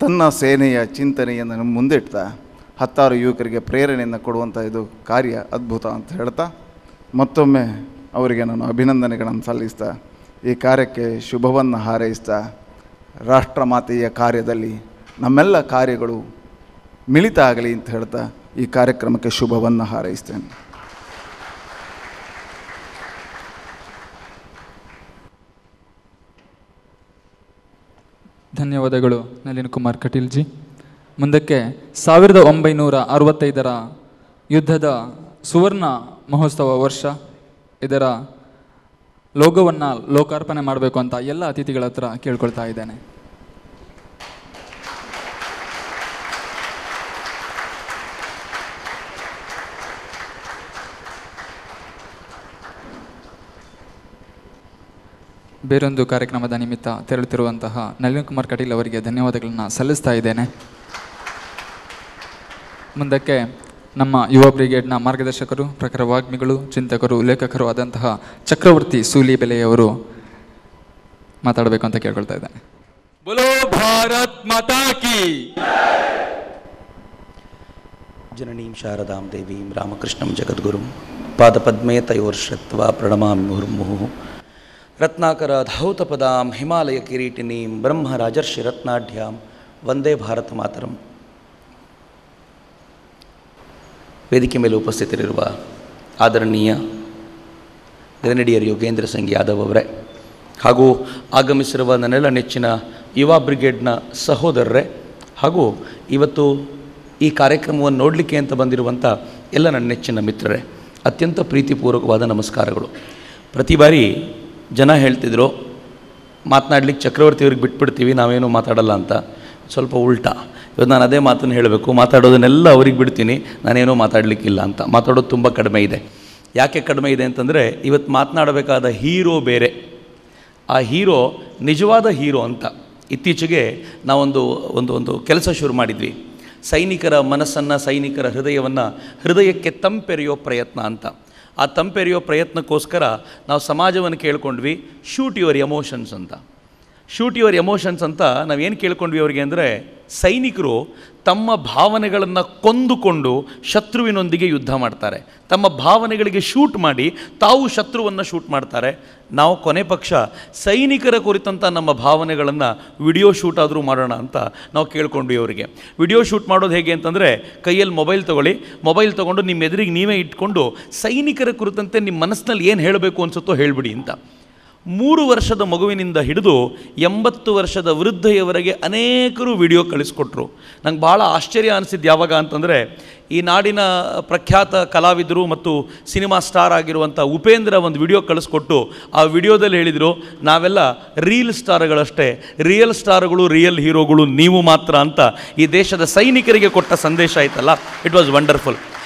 ತನ್ನ ಸೇನೆಯ ಚಿಂತನೆಯನ್ನು ಮುಂದಿಡ್ತಾ 10 ಯುವಕರಿಗೆ ಪ್ರೇರಣೆಯನ್ನು ಕೊಡುವಂಥ ಇದು ಕಾರ್ಯ ಅದ್ಭುತ ಅಂತ ಹೇಳ್ತಾ ಮತ್ತೊಮ್ಮೆ ಅವರಿಗೆ ನಾನು ಅಭಿನಂದನೆಗಳನ್ನು ಸಲ್ಲಿಸ್ತಾ ಈ ಕಾರ್ಯಕ್ಕೆ ಶುಭವನ್ನು ಹಾರೈಸ್ತಾ ರಾಷ್ಟ್ರಮಾತೆಯ ಕಾರ್ಯದಲ್ಲಿ ನಮ್ಮೆಲ್ಲ ಕಾರ್ಯಗಳು ಮಿಳಿತ ಆಗಲಿ ಅಂತ ಹೇಳ್ತಾ ಈ ಕಾರ್ಯಕ್ರಮಕ್ಕೆ ಶುಭವನ್ನು ಹಾರೈಸ್ತೇನೆ. ಧನ್ಯವಾದಗಳು ನಳಿನ್ ಕುಮಾರ್ ಕಟೀಲ್ಜಿ. ಮುಂದಕ್ಕೆ 1965 ಯುದ್ಧದ ಸುವರ್ಣ ಮಹೋತ್ಸವ ವರ್ಷ, ಇದರ ಲೋಗೋವನ್ನು ಲೋಕಾರ್ಪಣೆ ಮಾಡಬೇಕು ಅಂತ ಎಲ್ಲ ಅತಿಥಿಗಳ ಹತ್ರ ಕೇಳ್ಕೊಳ್ತಾ ಇದ್ದೇನೆ. ಬೇರೊಂದು ಕಾರ್ಯಕ್ರಮದ ನಿಮಿತ್ತ ತೆರಳುತ್ತಿರುವಂತಹ ನಳಿನ್ ಕುಮಾರ್ ಕಟೀಲ್ ಅವರಿಗೆ ಧನ್ಯವಾದಗಳನ್ನು ಸಲ್ಲಿಸ್ತಾ ಇದ್ದೇನೆ. ಮುಂದಕ್ಕೆ ನಮ್ಮ ಯುವ ಬ್ರಿಗೇಡ್ನ ಮಾರ್ಗದರ್ಶಕರು, ಪ್ರಖರ ವಾಗ್ಮಿಗಳು, ಚಿಂತಕರು, ಲೇಖಕರು ಆದಂತಹ ಚಕ್ರವರ್ತಿ ಸೂಲಿಬೆಲೆಯವರು ಮಾತಾಡಬೇಕು ಅಂತ ಕೇಳ್ಕೊಳ್ತಾ ಇದ್ದೇನೆ. ಬೋಲೋ ಭಾರತ್ ಮಾತಾ ಕಿ. ಜನನೀಂ ಶಾರದಾಂ ದೇವೀಂ ರಾಮಕೃಷ್ಣಂ ಜಗದ್ಗುರುಂ ಪಾದಪದ್ಮೇ ತಯೋರ್ಶ್ರತ್ವಾ ಪ್ರಣಮಾಮಿ ಮುಹುರ್ಮುಹುಃ. ರತ್ನಾಕರ ಧೌತಪದಾಂ ಹಿಮಾಲಯ ಕಿರೀಟಿನೀಂ ಬ್ರಹ್ಮ ರಾಜರ್ಷಿ ರತ್ನಾಢ್ಯಾಂ ವಂದೇ ಭಾರತ ಮಾತರಂ. ವೇದಿಕೆ ಮೇಲೆ ಉಪಸ್ಥಿತರಿರುವ ಆದರಣೀಯ ಗ್ರೆನೇಡಿಯರ್ ಯೋಗೇಂದ್ರ ಸಿಂಗ್ ಯಾದವ್ ಅವರೇ ಹಾಗೂ ಆಗಮಿಸಿರುವ ನನ್ನೆಲ್ಲ ನೆಚ್ಚಿನ ಯುವ ಬ್ರಿಗೇಡ್ನ ಸಹೋದರರೇ ಹಾಗೂ ಇವತ್ತು ಈ ಕಾರ್ಯಕ್ರಮವನ್ನು ನೋಡಲಿಕ್ಕೆ ಅಂತ ಬಂದಿರುವಂಥ ಎಲ್ಲ ನನ್ನ ನೆಚ್ಚಿನ ಮಿತ್ರರೇ, ಅತ್ಯಂತ ಪ್ರೀತಿಪೂರ್ವಕವಾದ ನಮಸ್ಕಾರಗಳು. ಪ್ರತಿ ಬಾರಿ ಜನ ಹೇಳ್ತಿದ್ರು ಮಾತನಾಡ್ಲಿಕ್ಕೆ ಚಕ್ರವರ್ತಿ ಅವ್ರಿಗೆ ಬಿಟ್ಬಿಡ್ತೀವಿ, ನಾವೇನು ಮಾತಾಡಲ್ಲ ಅಂತ. ಸ್ವಲ್ಪ ಉಲ್ಟಾ. ಇವತ್ತು ನಾನು ಅದೇ ಮಾತನ್ನು ಹೇಳಬೇಕು, ಮಾತಾಡೋದನ್ನೆಲ್ಲ ಅವ್ರಿಗೆ ಬಿಡ್ತೀನಿ, ನಾನೇನೋ ಮಾತಾಡಲಿಕ್ಕಿಲ್ಲ ಅಂತ. ಮಾತಾಡೋದು ತುಂಬ ಕಡಿಮೆ ಇದೆ. ಯಾಕೆ ಕಡಿಮೆ ಇದೆ ಅಂತಂದರೆ, ಇವತ್ತು ಮಾತನಾಡಬೇಕಾದ ಹೀರೋ ಬೇರೆ, ಆ ಹೀರೋ ನಿಜವಾದ ಹೀರೋ ಅಂತ. ಇತ್ತೀಚೆಗೆ ನಾವೊಂದು ಒಂದು ಒಂದು ಕೆಲಸ ಶುರು ಮಾಡಿದ್ವಿ. ಸೈನಿಕರ ಮನಸ್ಸನ್ನು, ಸೈನಿಕರ ಹೃದಯಕ್ಕೆ ತಂಪೆರೆಯೋ ಪ್ರಯತ್ನ ಅಂತ. ಆ ತಂಪೆರೆಯೋ ಪ್ರಯತ್ನಕ್ಕೋಸ್ಕರ ನಾವು ಸಮಾಜವನ್ನು ಕೇಳ್ಕೊಂಡ್ವಿ, ಶೂಟ್ ಯುವರ್ ಎಮೋಷನ್ಸ್ ಅಂತ. ಶೂಟ್ ಯುವರ್ ಎಮೋಷನ್ಸ್ ಅಂತ ನಾವೇನು ಕೇಳ್ಕೊಂಡ್ವಿ ಅವರಿಗೆ ಅಂದರೆ, ಸೈನಿಕರು ತಮ್ಮ ಭಾವನೆಗಳನ್ನು ಕೊಂದುಕೊಂಡು ಶತ್ರುವಿನೊಂದಿಗೆ ಯುದ್ಧ ಮಾಡ್ತಾರೆ. ತಮ್ಮ ಭಾವನೆಗಳಿಗೆ ಶೂಟ್ ಮಾಡಿ ತಾವು ಶತ್ರುವನ್ನು ಶೂಟ್ ಮಾಡ್ತಾರೆ. ನಾವು ಕೊನೆ ಪಕ್ಷ ಸೈನಿಕರ ಕುರಿತಂಥ ನಮ್ಮ ಭಾವನೆಗಳನ್ನು ವಿಡಿಯೋ ಶೂಟ್ ಆದರೂ ಮಾಡೋಣ ಅಂತ ನಾವು ಕೇಳ್ಕೊಂಡ್ವಿ ಅವರಿಗೆ. ವಿಡಿಯೋ ಶೂಟ್ ಮಾಡೋದು ಹೇಗೆ ಅಂತಂದರೆ, ಕೈಯಲ್ಲಿ ಮೊಬೈಲ್ ತೊಗೊಳ್ಳಿ, ಮೊಬೈಲ್ ತೊಗೊಂಡು ನಿಮ್ಮ ಎದುರಿಗೆ ನೀವೇ ಇಟ್ಕೊಂಡು ಸೈನಿಕರ ಕುರಿತಂತೆ ನಿಮ್ಮ ಮನಸ್ಸಿನಲ್ಲಿ ಏನು ಹೇಳಬೇಕು ಅನಿಸುತ್ತೋ ಹೇಳಿಬಿಡಿ ಅಂತ. 3 ವರ್ಷದ ಮಗುವಿನಿಂದ ಹಿಡಿದು 80 ವರ್ಷದ ವೃದ್ಧೆಯವರೆಗೆ ಅನೇಕರು ವಿಡಿಯೋ ಕಳಿಸ್ಕೊಟ್ರು. ನಂಗೆ ಭಾಳ ಆಶ್ಚರ್ಯ ಅನಿಸಿದ್ದು ಯಾವಾಗ ಅಂತಂದರೆ, ಈ ನಾಡಿನ ಪ್ರಖ್ಯಾತ ಕಲಾವಿದರು ಮತ್ತು ಸಿನಿಮಾ ಸ್ಟಾರ್ ಆಗಿರುವಂಥ ಉಪೇಂದ್ರ ಒಂದು ವಿಡಿಯೋ ಕಳಿಸ್ಕೊಟ್ಟು ಆ ವಿಡಿಯೋದಲ್ಲಿ ಹೇಳಿದರು, ನಾವೆಲ್ಲ ರೀಲ್ ಸ್ಟಾರ್ಗಳಷ್ಟೇ, ರಿಯಲ್ ಸ್ಟಾರ್ಗಳು, ರಿಯಲ್ ಹೀರೋಗಳು ನೀವು ಮಾತ್ರ ಅಂತ ಈ ದೇಶದ ಸೈನಿಕರಿಗೆ ಕೊಟ್ಟ ಸಂದೇಶ ಆಯ್ತಲ್ಲ, ಇಟ್ ವಾಸ್ ವಂಡರ್ಫುಲ್.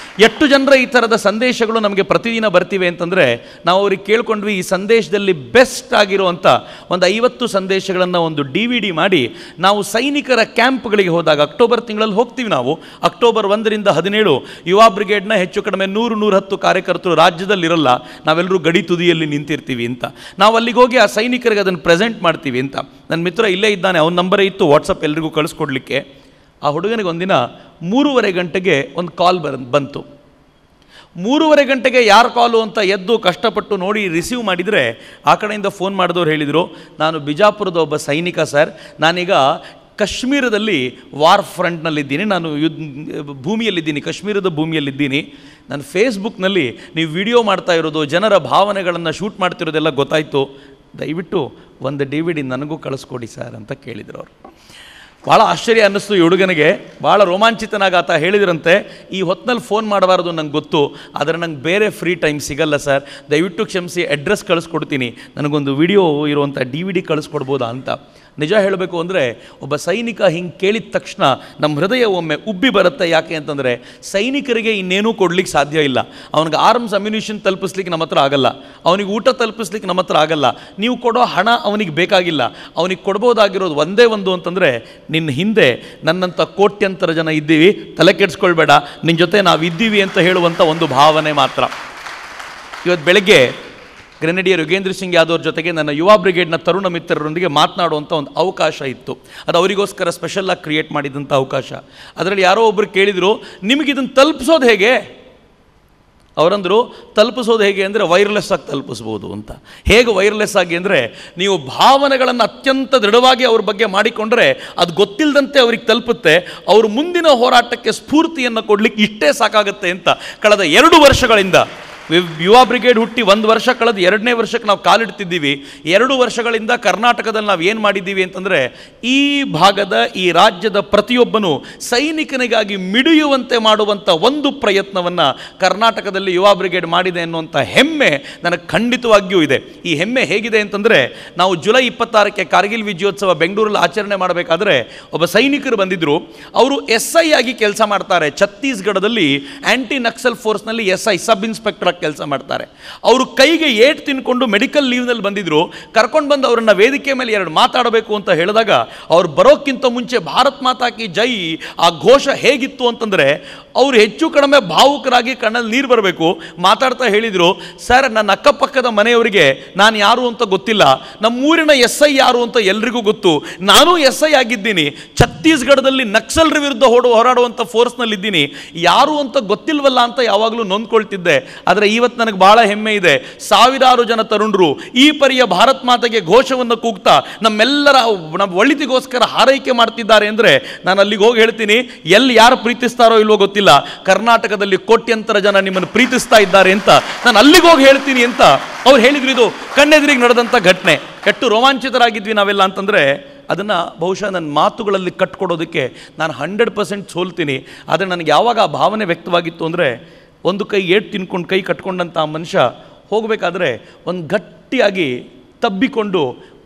ಎಷ್ಟು ಜನರ ಈ ಥರದ ಸಂದೇಶಗಳು ನಮಗೆ ಪ್ರತಿದಿನ ಬರ್ತಿವೆ ಅಂತಂದರೆ, ನಾವು ಅವ್ರಿಗೆ ಕೇಳ್ಕೊಂಡ್ವಿ, ಈ ಸಂದೇಶದಲ್ಲಿ ಬೆಸ್ಟ್ ಆಗಿರುವಂಥ ಒಂದು 50 ಸಂದೇಶಗಳನ್ನು ಒಂದು DVD ಮಾಡಿ ನಾವು ಸೈನಿಕರ ಕ್ಯಾಂಪ್ಗಳಿಗೆ ಹೋದಾಗ, ಅಕ್ಟೋಬರ್ ತಿಂಗಳಲ್ಲಿ ಹೋಗ್ತೀವಿ ನಾವು, ಅಕ್ಟೋಬರ್ 1ರಿಂದ 17 ಯುವ ಬ್ರಿಗೇಡ್ನ ಹೆಚ್ಚು ಕಡಿಮೆ 100-110 ಕಾರ್ಯಕರ್ತರು ರಾಜ್ಯದಲ್ಲಿರಲ್ಲ, ನಾವೆಲ್ಲರೂ ಗಡಿ ತುದಿಯಲ್ಲಿ ನಿಂತಿರ್ತೀವಿ ಅಂತ. ನಾವು ಅಲ್ಲಿಗೆ ಹೋಗಿ ಆ ಸೈನಿಕರಿಗೆ ಅದನ್ನು ಪ್ರೆಸೆಂಟ್ ಮಾಡ್ತೀವಿ ಅಂತ. ನನ್ನ ಮಿತ್ರ ಇಲ್ಲೇ ಇದ್ದಾನೆ, ಅವನ ನಂಬರೇ ಇತ್ತು ವಾಟ್ಸಪ್ ಎಲ್ರಿಗೂ ಕಳಿಸ್ಕೊಡ್ಲಿಕ್ಕೆ. ಆ ಹುಡುಗನಿಗೆ ಒಂದಿನ 3:30 ಗಂಟೆಗೆ ಒಂದು ಕಾಲ್ ಬಂತು. 3:30 ಗಂಟೆಗೆ ಯಾರು ಕಾಲು ಅಂತ ಎದ್ದು ಕಷ್ಟಪಟ್ಟು ನೋಡಿ ರಿಸೀವ್ ಮಾಡಿದರೆ, ಆ ಕಡೆಯಿಂದ ಫೋನ್ ಮಾಡಿದವ್ರು ಹೇಳಿದರು, ನಾನು ಬಿಜಾಪುರದ ಒಬ್ಬ ಸೈನಿಕ ಸರ್, ನಾನೀಗ ಕಾಶ್ಮೀರದಲ್ಲಿ ವಾರ್ ಫ್ರಂಟ್ನಲ್ಲಿದ್ದೀನಿ, ನಾನು ಭೂಮಿಯಲ್ಲಿದ್ದೀನಿ, ಕಾಶ್ಮೀರದ ಭೂಮಿಯಲ್ಲಿದ್ದೀನಿ. ನಾನು ಫೇಸ್ಬುಕ್ನಲ್ಲಿ ನೀವು ವಿಡಿಯೋ ಮಾಡ್ತಾ ಇರೋದು, ಜನರ ಭಾವನೆಗಳನ್ನು ಶೂಟ್ ಮಾಡ್ತಿರೋದೆಲ್ಲ ಗೊತ್ತಾಯಿತು, ದಯವಿಟ್ಟು ಒಂದು DVD ನನಗೂ ಕಳಿಸ್ಕೊಡಿ ಸರ್ ಅಂತ ಕೇಳಿದರು ಅವರು. ಭಾಳ ಆಶ್ಚರ್ಯ ಅನ್ನಿಸ್ತು ಈ ಹುಡುಗನಿಗೆ, ಭಾಳ ರೋಮಾಂಚಿತನಾಗ ಆತ ಹೇಳಿದ್ರಂತೆ, ಈ ಹೊತ್ತಿನಲ್ಲಿ ಫೋನ್ ಮಾಡಬಾರ್ದು ನಂಗೆ ಗೊತ್ತು, ಆದರೆ ನಂಗೆ ಬೇರೆ ಫ್ರೀ ಟೈಮ್ ಸಿಗಲ್ಲ ಸರ್, ದಯವಿಟ್ಟು ಕ್ಷಮಿಸಿ, ಅಡ್ರೆಸ್ ಕಳಿಸ್ಕೊಡ್ತೀನಿ, ನನಗೊಂದು ವಿಡಿಯೋ ಇರುವಂಥ DVD ಕಳಿಸ್ಕೊಡ್ಬೋದಾ ಅಂತ. ನಿಜ ಹೇಳಬೇಕು ಅಂದರೆ, ಒಬ್ಬ ಸೈನಿಕ ಹಿಂಗೆ ಕೇಳಿದ ತಕ್ಷಣ ನಮ್ಮ ಹೃದಯ ಒಮ್ಮೆ ಉಬ್ಬಿ ಬರುತ್ತೆ. ಯಾಕೆ ಅಂತಂದರೆ, ಸೈನಿಕರಿಗೆ ಇನ್ನೇನೂ ಕೊಡ್ಲಿಕ್ಕೆ ಸಾಧ್ಯ ಇಲ್ಲ. ಅವನಿಗೆ ಆರ್ಮ್ಸ್ ಅಮ್ಯುನಿಷನ್ ತಲುಪಿಸ್ಲಿಕ್ಕೆ ನಮ್ಮ ಹತ್ರ ಆಗಲ್ಲ, ಅವನಿಗೆ ಊಟ ತಲುಪಿಸ್ಲಿಕ್ಕೆ ನಮ್ಮ ಹತ್ರ ಆಗಲ್ಲ, ನೀವು ಕೊಡೋ ಹಣ ಅವನಿಗೆ ಬೇಕಾಗಿಲ್ಲ. ಅವನಿಗೆ ಕೊಡ್ಬೋದಾಗಿರೋದು ಒಂದೇ ಒಂದು ಅಂತಂದರೆ, ನಿನ್ನ ಹಿಂದೆ ನನ್ನಂಥ ಕೋಟ್ಯಂತರ ಜನ ಇದ್ದೀವಿ, ತಲೆ ಕೆಡಿಸ್ಕೊಳ್ಬೇಡ, ನಿನ್ನ ಜೊತೆ ನಾವು ಇದ್ದೀವಿ ಅಂತ ಹೇಳುವಂಥ ಒಂದು ಭಾವನೆ ಮಾತ್ರ. ಇವತ್ತು ಬೆಳಗ್ಗೆ ಗ್ರೆನೇಡಿಯರ್ ಯೋಗೇಂದ್ರ ಸಿಂಗ್ ಯಾದವ್ ಜೊತೆಗೆ ನನ್ನ ಯುವ ಬ್ರಿಗೇಡ್ನ ತರುಣ ಮಿತ್ರರೊಂದಿಗೆ ಮಾತನಾಡುವಂಥ ಒಂದು ಅವಕಾಶ ಇತ್ತು. ಅದು ಅವರಿಗೋಸ್ಕರ ಸ್ಪೆಷಲಾಗಿ ಕ್ರಿಯೇಟ್ ಮಾಡಿದಂಥ ಅವಕಾಶ. ಅದರಲ್ಲಿ ಯಾರೋ ಒಬ್ಬರು ಕೇಳಿದರು, ನಿಮಗಿದನ್ನು ತಲುಪಿಸೋದು ಹೇಗೆ? ಅವರಂದರು, ತಲುಪಿಸೋದು ಹೇಗೆ ಅಂದರೆ ವೈರ್ಲೆಸ್ ಆಗಿ ತಲುಪಿಸ್ಬೋದು ಅಂತ. ಹೇಗೆ ವೈರ್ಲೆಸ್ ಆಗಿ ಅಂದರೆ, ನೀವು ಭಾವನೆಗಳನ್ನು ಅತ್ಯಂತ ದೃಢವಾಗಿ ಅವ್ರ ಬಗ್ಗೆ ಮಾಡಿಕೊಂಡ್ರೆ ಅದು ಗೊತ್ತಿಲ್ಲದಂತೆ ಅವ್ರಿಗೆ ತಲುಪುತ್ತೆ. ಅವರು ಮುಂದಿನ ಹೋರಾಟಕ್ಕೆ ಸ್ಫೂರ್ತಿಯನ್ನು ಕೊಡಲಿಕ್ಕೆ ಇಷ್ಟೇ ಸಾಕಾಗುತ್ತೆ ಅಂತ ಕಳೆದ 2 ವರ್ಷಗಳಿಂದ ಯುವ ಬ್ರಿಗೇಡ್ ಹುಟ್ಟಿ 1 ವರ್ಷ ಕಳೆದು 2ನೇ ವರ್ಷಕ್ಕೆ ನಾವು ಕಾಲಿಡ್ತಿದ್ದೀವಿ. 2 ವರ್ಷಗಳಿಂದ ಕರ್ನಾಟಕದಲ್ಲಿ ನಾವು ಏನು ಮಾಡಿದ್ದೀವಿ ಅಂತಂದರೆ, ಈ ಭಾಗದ, ಈ ರಾಜ್ಯದ ಪ್ರತಿಯೊಬ್ಬನು ಸೈನಿಕನಿಗಾಗಿ ಮಿಡಿಯುವಂತೆ ಮಾಡುವಂಥ ಒಂದು ಪ್ರಯತ್ನವನ್ನು ಕರ್ನಾಟಕದಲ್ಲಿ ಯುವ ಬ್ರಿಗೇಡ್ ಮಾಡಿದೆ ಅನ್ನುವಂಥ ಹೆಮ್ಮೆ ನನಗೆ ಖಂಡಿತವಾಗಿಯೂ ಇದೆ. ಈ ಹೆಮ್ಮೆ ಹೇಗಿದೆ ಅಂತಂದರೆ, ನಾವು ಜುಲೈ 26ಕ್ಕೆ ಕಾರ್ಗಿಲ್ ವಿಜಯೋತ್ಸವ ಬೆಂಗಳೂರಲ್ಲಿ ಆಚರಣೆ ಮಾಡಬೇಕಾದ್ರೆ ಒಬ್ಬ ಸೈನಿಕರು ಬಂದಿದ್ದರು. ಅವರು SI ಆಗಿ ಕೆಲಸ ಮಾಡ್ತಾರೆ. ಛತ್ತೀಸ್ಗಢದಲ್ಲಿ ಆ್ಯಂಟಿ ನಕ್ಸಲ್ ಫೋರ್ಸ್ನಲ್ಲಿ SI ಸಬ್ ಇನ್ಸ್ಪೆಕ್ಟರ್ ಕೆಲಸ ಮಾಡ್ತಾರೆ. ಅವರು ಕೈಗೆ ಏಟ್ ತಿನ್ಕೊಂಡು ಮೆಡಿಕಲ್ ಲೀವ್ನಲ್ಲಿ ಬಂದಿದ್ರು. ಕರ್ಕೊಂಡು ಬಂದು ಅವರನ್ನು ವೇದಿಕೆ ಮೇಲೆ 2 ಮಾತಾಡಬೇಕು ಅಂತ ಹೇಳಿದಾಗ, ಅವ್ರು ಬರೋಕ್ಕಿಂತ ಮುಂಚೆ ಭಾರತ್ ಮಾತಾ ಕಿ ಜೈ ಆ ಘೋಷ ಹೇಗಿತ್ತು ಅಂತಂದರೆ, ಅವರು ಹೆಚ್ಚು ಕಡಿಮೆ ಭಾವುಕರಾಗಿ ಕಣ್ಣಲ್ಲಿ ನೀರು ಬರಬೇಕು. ಮಾತಾಡ್ತಾ ಹೇಳಿದರು, ಸರ್, ನನ್ನ ಅಕ್ಕಪಕ್ಕದ ಮನೆಯವರಿಗೆ ನಾನು ಯಾರು ಅಂತ ಗೊತ್ತಿಲ್ಲ, ನಮ್ಮೂರಿನ SI ಯಾರು ಅಂತ ಎಲ್ರಿಗೂ ಗೊತ್ತು, ನಾನು SI ಆಗಿದ್ದೀನಿ, ಛತ್ತೀಸ್ಗಢದಲ್ಲಿ ನಕ್ಸಲ್ರ ವಿರುದ್ಧ ಹೋರಾಡುವಂಥ ಫೋರ್ಸ್ನಲ್ಲಿದ್ದೀನಿ, ಯಾರು ಅಂತ ಗೊತ್ತಿಲ್ವಲ್ಲ ಅಂತ ಯಾವಾಗಲೂ ನೊಂದ್ಕೊಳ್ತಿದ್ದೆ. ಆದರೆ ಇವತ್ತು ನನಗೆ ಭಾಳ ಹೆಮ್ಮೆ ಇದೆ, ಸಾವಿರಾರು ಜನ ತರುಣರು ಈ ಪರಿಯ ಭಾರತ್ ಮಾತೆಗೆ ಘೋಷವನ್ನು ಕೂಗ್ತಾ ನಮ್ಮೆಲ್ಲರ ನಮ್ಮ ಒಳಿತಿಗೋಸ್ಕರ ಹಾರೈಕೆ ಮಾಡ್ತಿದ್ದಾರೆ ಅಂದರೆ, ನಾನು ಅಲ್ಲಿಗೆ ಹೋಗಿ ಹೇಳ್ತೀನಿ, ಎಲ್ಲಿ ಯಾರು ಪ್ರೀತಿಸ್ತಾರೋ ಇಲ್ವೋ ಗೊತ್ತಿಲ್ಲ, ಕರ್ನಾಟಕದಲ್ಲಿ ಕೋಟ್ಯಂತರ ಜನ ನಿಮ್ಮನ್ನು ಪ್ರೀತಿಸ್ತಾ ಇದ್ದಾರೆ ಅಂತ ನಾನು ಅಲ್ಲಿಗೆ ಹೋಗಿ ಹೇಳ್ತೀನಿ ಅಂತ ಅವ್ರು ಹೇಳಿದ್ರು. ಇದು ಕಣ್ಣೆದುರಿಗೆ ನಡೆದಂಥ ಘಟನೆ. ಎಷ್ಟು ರೋಮಾಂಚಿತರಾಗಿದ್ವಿ ನಾವೆಲ್ಲ ಅಂತಂದರೆ, ಅದನ್ನು ಬಹುಶಃ ನನ್ನ ಮಾತುಗಳಲ್ಲಿ ಕಟ್ಕೊಡೋದಕ್ಕೆ ನಾನು 100% ಸೋಲ್ತೀನಿ. ಆದರೆ ನನಗೆ ಯಾವಾಗ ಆ ಭಾವನೆ ವ್ಯಕ್ತವಾಗಿತ್ತು ಅಂದರೆ, ಒಂದು ಕೈ ಏಟು ತಿನ್ಕೊಂಡು ಕೈ ಕಟ್ಕೊಂಡಂಥ ಆ ಮನುಷ್ಯ ಹೋಗಬೇಕಾದ್ರೆ ಒಂದು ಗಟ್ಟಿಯಾಗಿ ತಬ್ಬಿಕೊಂಡು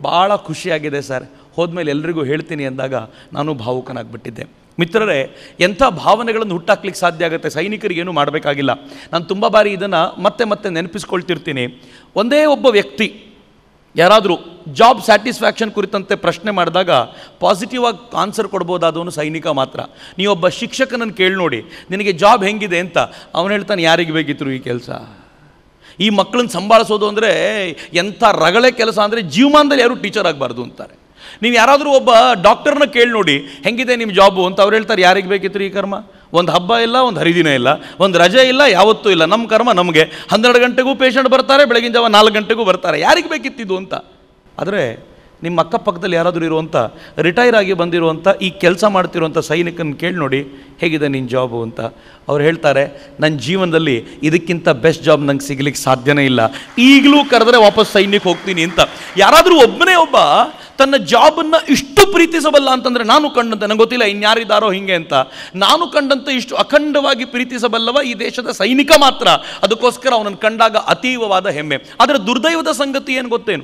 ಭಾಳ ಖುಷಿಯಾಗಿದೆ ಸರ್, ಹೋದ್ಮೇಲೆ ಎಲ್ರಿಗೂ ಹೇಳ್ತೀನಿ ಅಂದಾಗ ನಾನು ಭಾವುಕನಾಗ್ಬಿಟ್ಟಿದ್ದೆ. ಮಿತ್ರರೇ, ಎಂಥ ಭಾವನೆಗಳನ್ನು ಹುಟ್ಟಾಕ್ಲಿಕ್ಕೆ ಸಾಧ್ಯ ಆಗುತ್ತೆ, ಸೈನಿಕರಿಗೇನು ಮಾಡಬೇಕಾಗಿಲ್ಲ. ನಾನು ತುಂಬ ಬಾರಿ ಇದನ್ನು ಮತ್ತೆ ಮತ್ತೆ ನೆನಪಿಸ್ಕೊಳ್ತಿರ್ತೀನಿ. ಒಂದೇ ಒಬ್ಬ ವ್ಯಕ್ತಿ ಯಾರಾದರೂ ಜಾಬ್ ಸ್ಯಾಟಿಸ್ಫ್ಯಾಕ್ಷನ್ ಕುರಿತಂತೆ ಪ್ರಶ್ನೆ ಮಾಡಿದಾಗ ಪಾಸಿಟಿವ್ ಆಗಿ ಆನ್ಸರ್ ಕೊಡ್ಬೋದಾದವನು ಸೈನಿಕ ಮಾತ್ರ. ನೀವೊಬ್ಬ ಶಿಕ್ಷಕನನ್ನು ಕೇಳಿ ನೋಡಿ, ನಿನಗೆ ಜಾಬ್ ಹೆಂಗಿದೆ ಅಂತ, ಅವನು ಹೇಳ್ತಾನೆ ಯಾರಿಗೆ ಬೇಕಿತ್ತು ಈ ಕೆಲಸ. ಈ ಮಕ್ಕಳನ್ನ ಸಂಭಾಳಿಸೋದು ಅಂದರೆ ಎಂಥ ರಗಳೆ ಕೆಲಸ ಅಂದರೆ ಜೀವಮಾನದಲ್ಲಿ ಯಾರೂ ಟೀಚರ್ ಆಗಬಾರ್ದು ಅಂತಾರೆ. ನೀವು ಯಾರಾದರೂ ಒಬ್ಬ ಡಾಕ್ಟರ್ನ ಕೇಳಿ ನೋಡಿ ಹೆಂಗಿದೆ ನಿಮ್ಮ ಜಾಬು ಅಂತ, ಅವ್ರು ಹೇಳ್ತಾರೆ ಯಾರಿಗೆ ಬೇಕಿತ್ತು ಈ ಕರ್ಮ. ಒಂದು ಹಬ್ಬ ಇಲ್ಲ, ಒಂದು ಹರಿದಿನ ಇಲ್ಲ, ಒಂದು ರಜೆ ಇಲ್ಲ, ಯಾವತ್ತೂ ಇಲ್ಲ, ನಮ್ಮ ಕರ್ಮ ನಮಗೆ. 12 ಗಂಟೆಗೂ ಪೇಷಂಟ್ ಬರ್ತಾರೆ, ಬೆಳಗಿನ ಜಾವ 4 ಗಂಟೆಗೂ ಬರ್ತಾರೆ, ಯಾರಿಗೆ ಬೇಕಿತ್ತಿದ್ದು ಅಂತ. ಆದರೆ ನಿಮ್ಮ ಅಕ್ಕಪಕ್ಕದಲ್ಲಿ ಯಾರಾದರೂ ಇರುವಂಥ ರಿಟೈರ್ ಆಗಿ ಬಂದಿರುವಂಥ ಈ ಕೆಲಸ ಮಾಡ್ತಿರುವಂಥ ಸೈನಿಕನ ಕೇಳಿ ನೋಡಿ ಹೇಗಿದೆ ನಿನ್ನ ಜಾಬು ಅಂತ. ಅವ್ರು ಹೇಳ್ತಾರೆ ನನ್ನ ಜೀವನದಲ್ಲಿ ಇದಕ್ಕಿಂತ ಬೆಸ್ಟ್ ಜಾಬ್ ನಂಗೆ ಸಿಗಲಿಕ್ಕೆ ಸಾಧ್ಯನೇ ಇಲ್ಲ, ಈಗಲೂ ಕರೆದ್ರೆ ವಾಪಸ್ ಸೈನ್ಯಕ್ಕೆ ಹೋಗ್ತೀನಿ ಅಂತ. ಯಾರಾದರೂ ಒಬ್ಬನೇ ಒಬ್ಬ ತನ್ನ ಜಾಬನ್ನು ಇಷ್ಟು ಪ್ರೀತಿಸಬಲ್ಲ ಅಂತಂದರೆ ನಾನು ಕಂಡಂತೆ, ನಂಗೆ ಗೊತ್ತಿಲ್ಲ ಇನ್ಯಾರಿದ್ದಾರೋ ಹಿಂಗೆ ಅಂತ, ನಾನು ಕಂಡಂತೆ ಇಷ್ಟು ಅಖಂಡವಾಗಿ ಪ್ರೀತಿಸಬಲ್ಲವ ಈ ದೇಶದ ಸೈನಿಕ ಮಾತ್ರ. ಅದಕ್ಕೋಸ್ಕರ ಅವನನ್ನು ಕಂಡಾಗ ಅತೀವವಾದ ಹೆಮ್ಮೆ. ಆದರೆ ದುರ್ದೈವದ ಸಂಗತಿ ಏನು ಗೊತ್ತೇನು,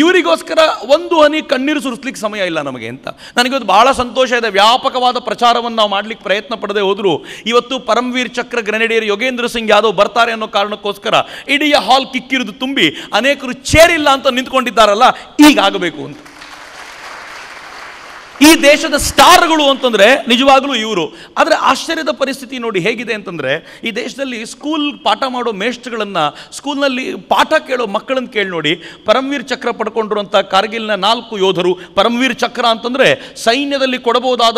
ಇವರಿಗೋಸ್ಕರ ಒಂದು ಹನಿ ಕಣ್ಣೀರು ಸುರಿಸ್ಲಿಕ್ಕೆ ಸಮಯ ಇಲ್ಲ ನಮಗೆ ಅಂತ. ನನಗಿವತ್ತು ಭಾಳ ಸಂತೋಷ ಇದೆ. ವ್ಯಾಪಕವಾದ ಪ್ರಚಾರವನ್ನು ನಾವು ಮಾಡಲಿಕ್ಕೆ ಪ್ರಯತ್ನ ಪಡದೆ ಹೋದರೂ ಇವತ್ತು ಪರಮವೀರ್ ಚಕ್ರ ಗ್ರೆನೇಡಿಯರ್ ಯೋಗೇಂದ್ರ ಸಿಂಗ್ ಯಾದವ್ ಬರ್ತಾರೆ ಅನ್ನೋ ಕಾರಣಕ್ಕೋಸ್ಕರ ಇಡೀ ಹಾಲ್ ಕಿಕ್ಕಿರಿದು ತುಂಬಿ ಅನೇಕರು ಚೇರಿಲ್ಲ ಅಂತ ನಿಂತ್ಕೊಂಡಿದ್ದಾರಲ್ಲ, ಈಗಾಗಬೇಕು ಅಂತ. ಈ ದೇಶದ ಸ್ಟಾರ್ಗಳು ಅಂತಂದರೆ ನಿಜವಾಗಲೂ ಇವರು. ಆದರೆ ಆಶ್ಚರ್ಯದ ಪರಿಸ್ಥಿತಿ ನೋಡಿ ಹೇಗಿದೆ ಅಂತಂದರೆ, ಈ ದೇಶದಲ್ಲಿ ಸ್ಕೂಲ್ ಪಾಠ ಮಾಡೋ ಮೇಷ್ಟ್ರುಗಳನ್ನು, ಸ್ಕೂಲ್ನಲ್ಲಿ ಪಾಠ ಕೇಳೋ ಮಕ್ಕಳನ್ನು ಕೇಳಿ ನೋಡಿ. ಪರಮವೀರ್ ಚಕ್ರ ಪಡ್ಕೊಂಡಿರುವಂಥ ಕಾರ್ಗಿಲ್ನ 4 ಯೋಧರು. ಪರಮವೀರ್ ಚಕ್ರ ಅಂತಂದರೆ ಸೈನ್ಯದಲ್ಲಿ ಕೊಡಬಹುದಾದ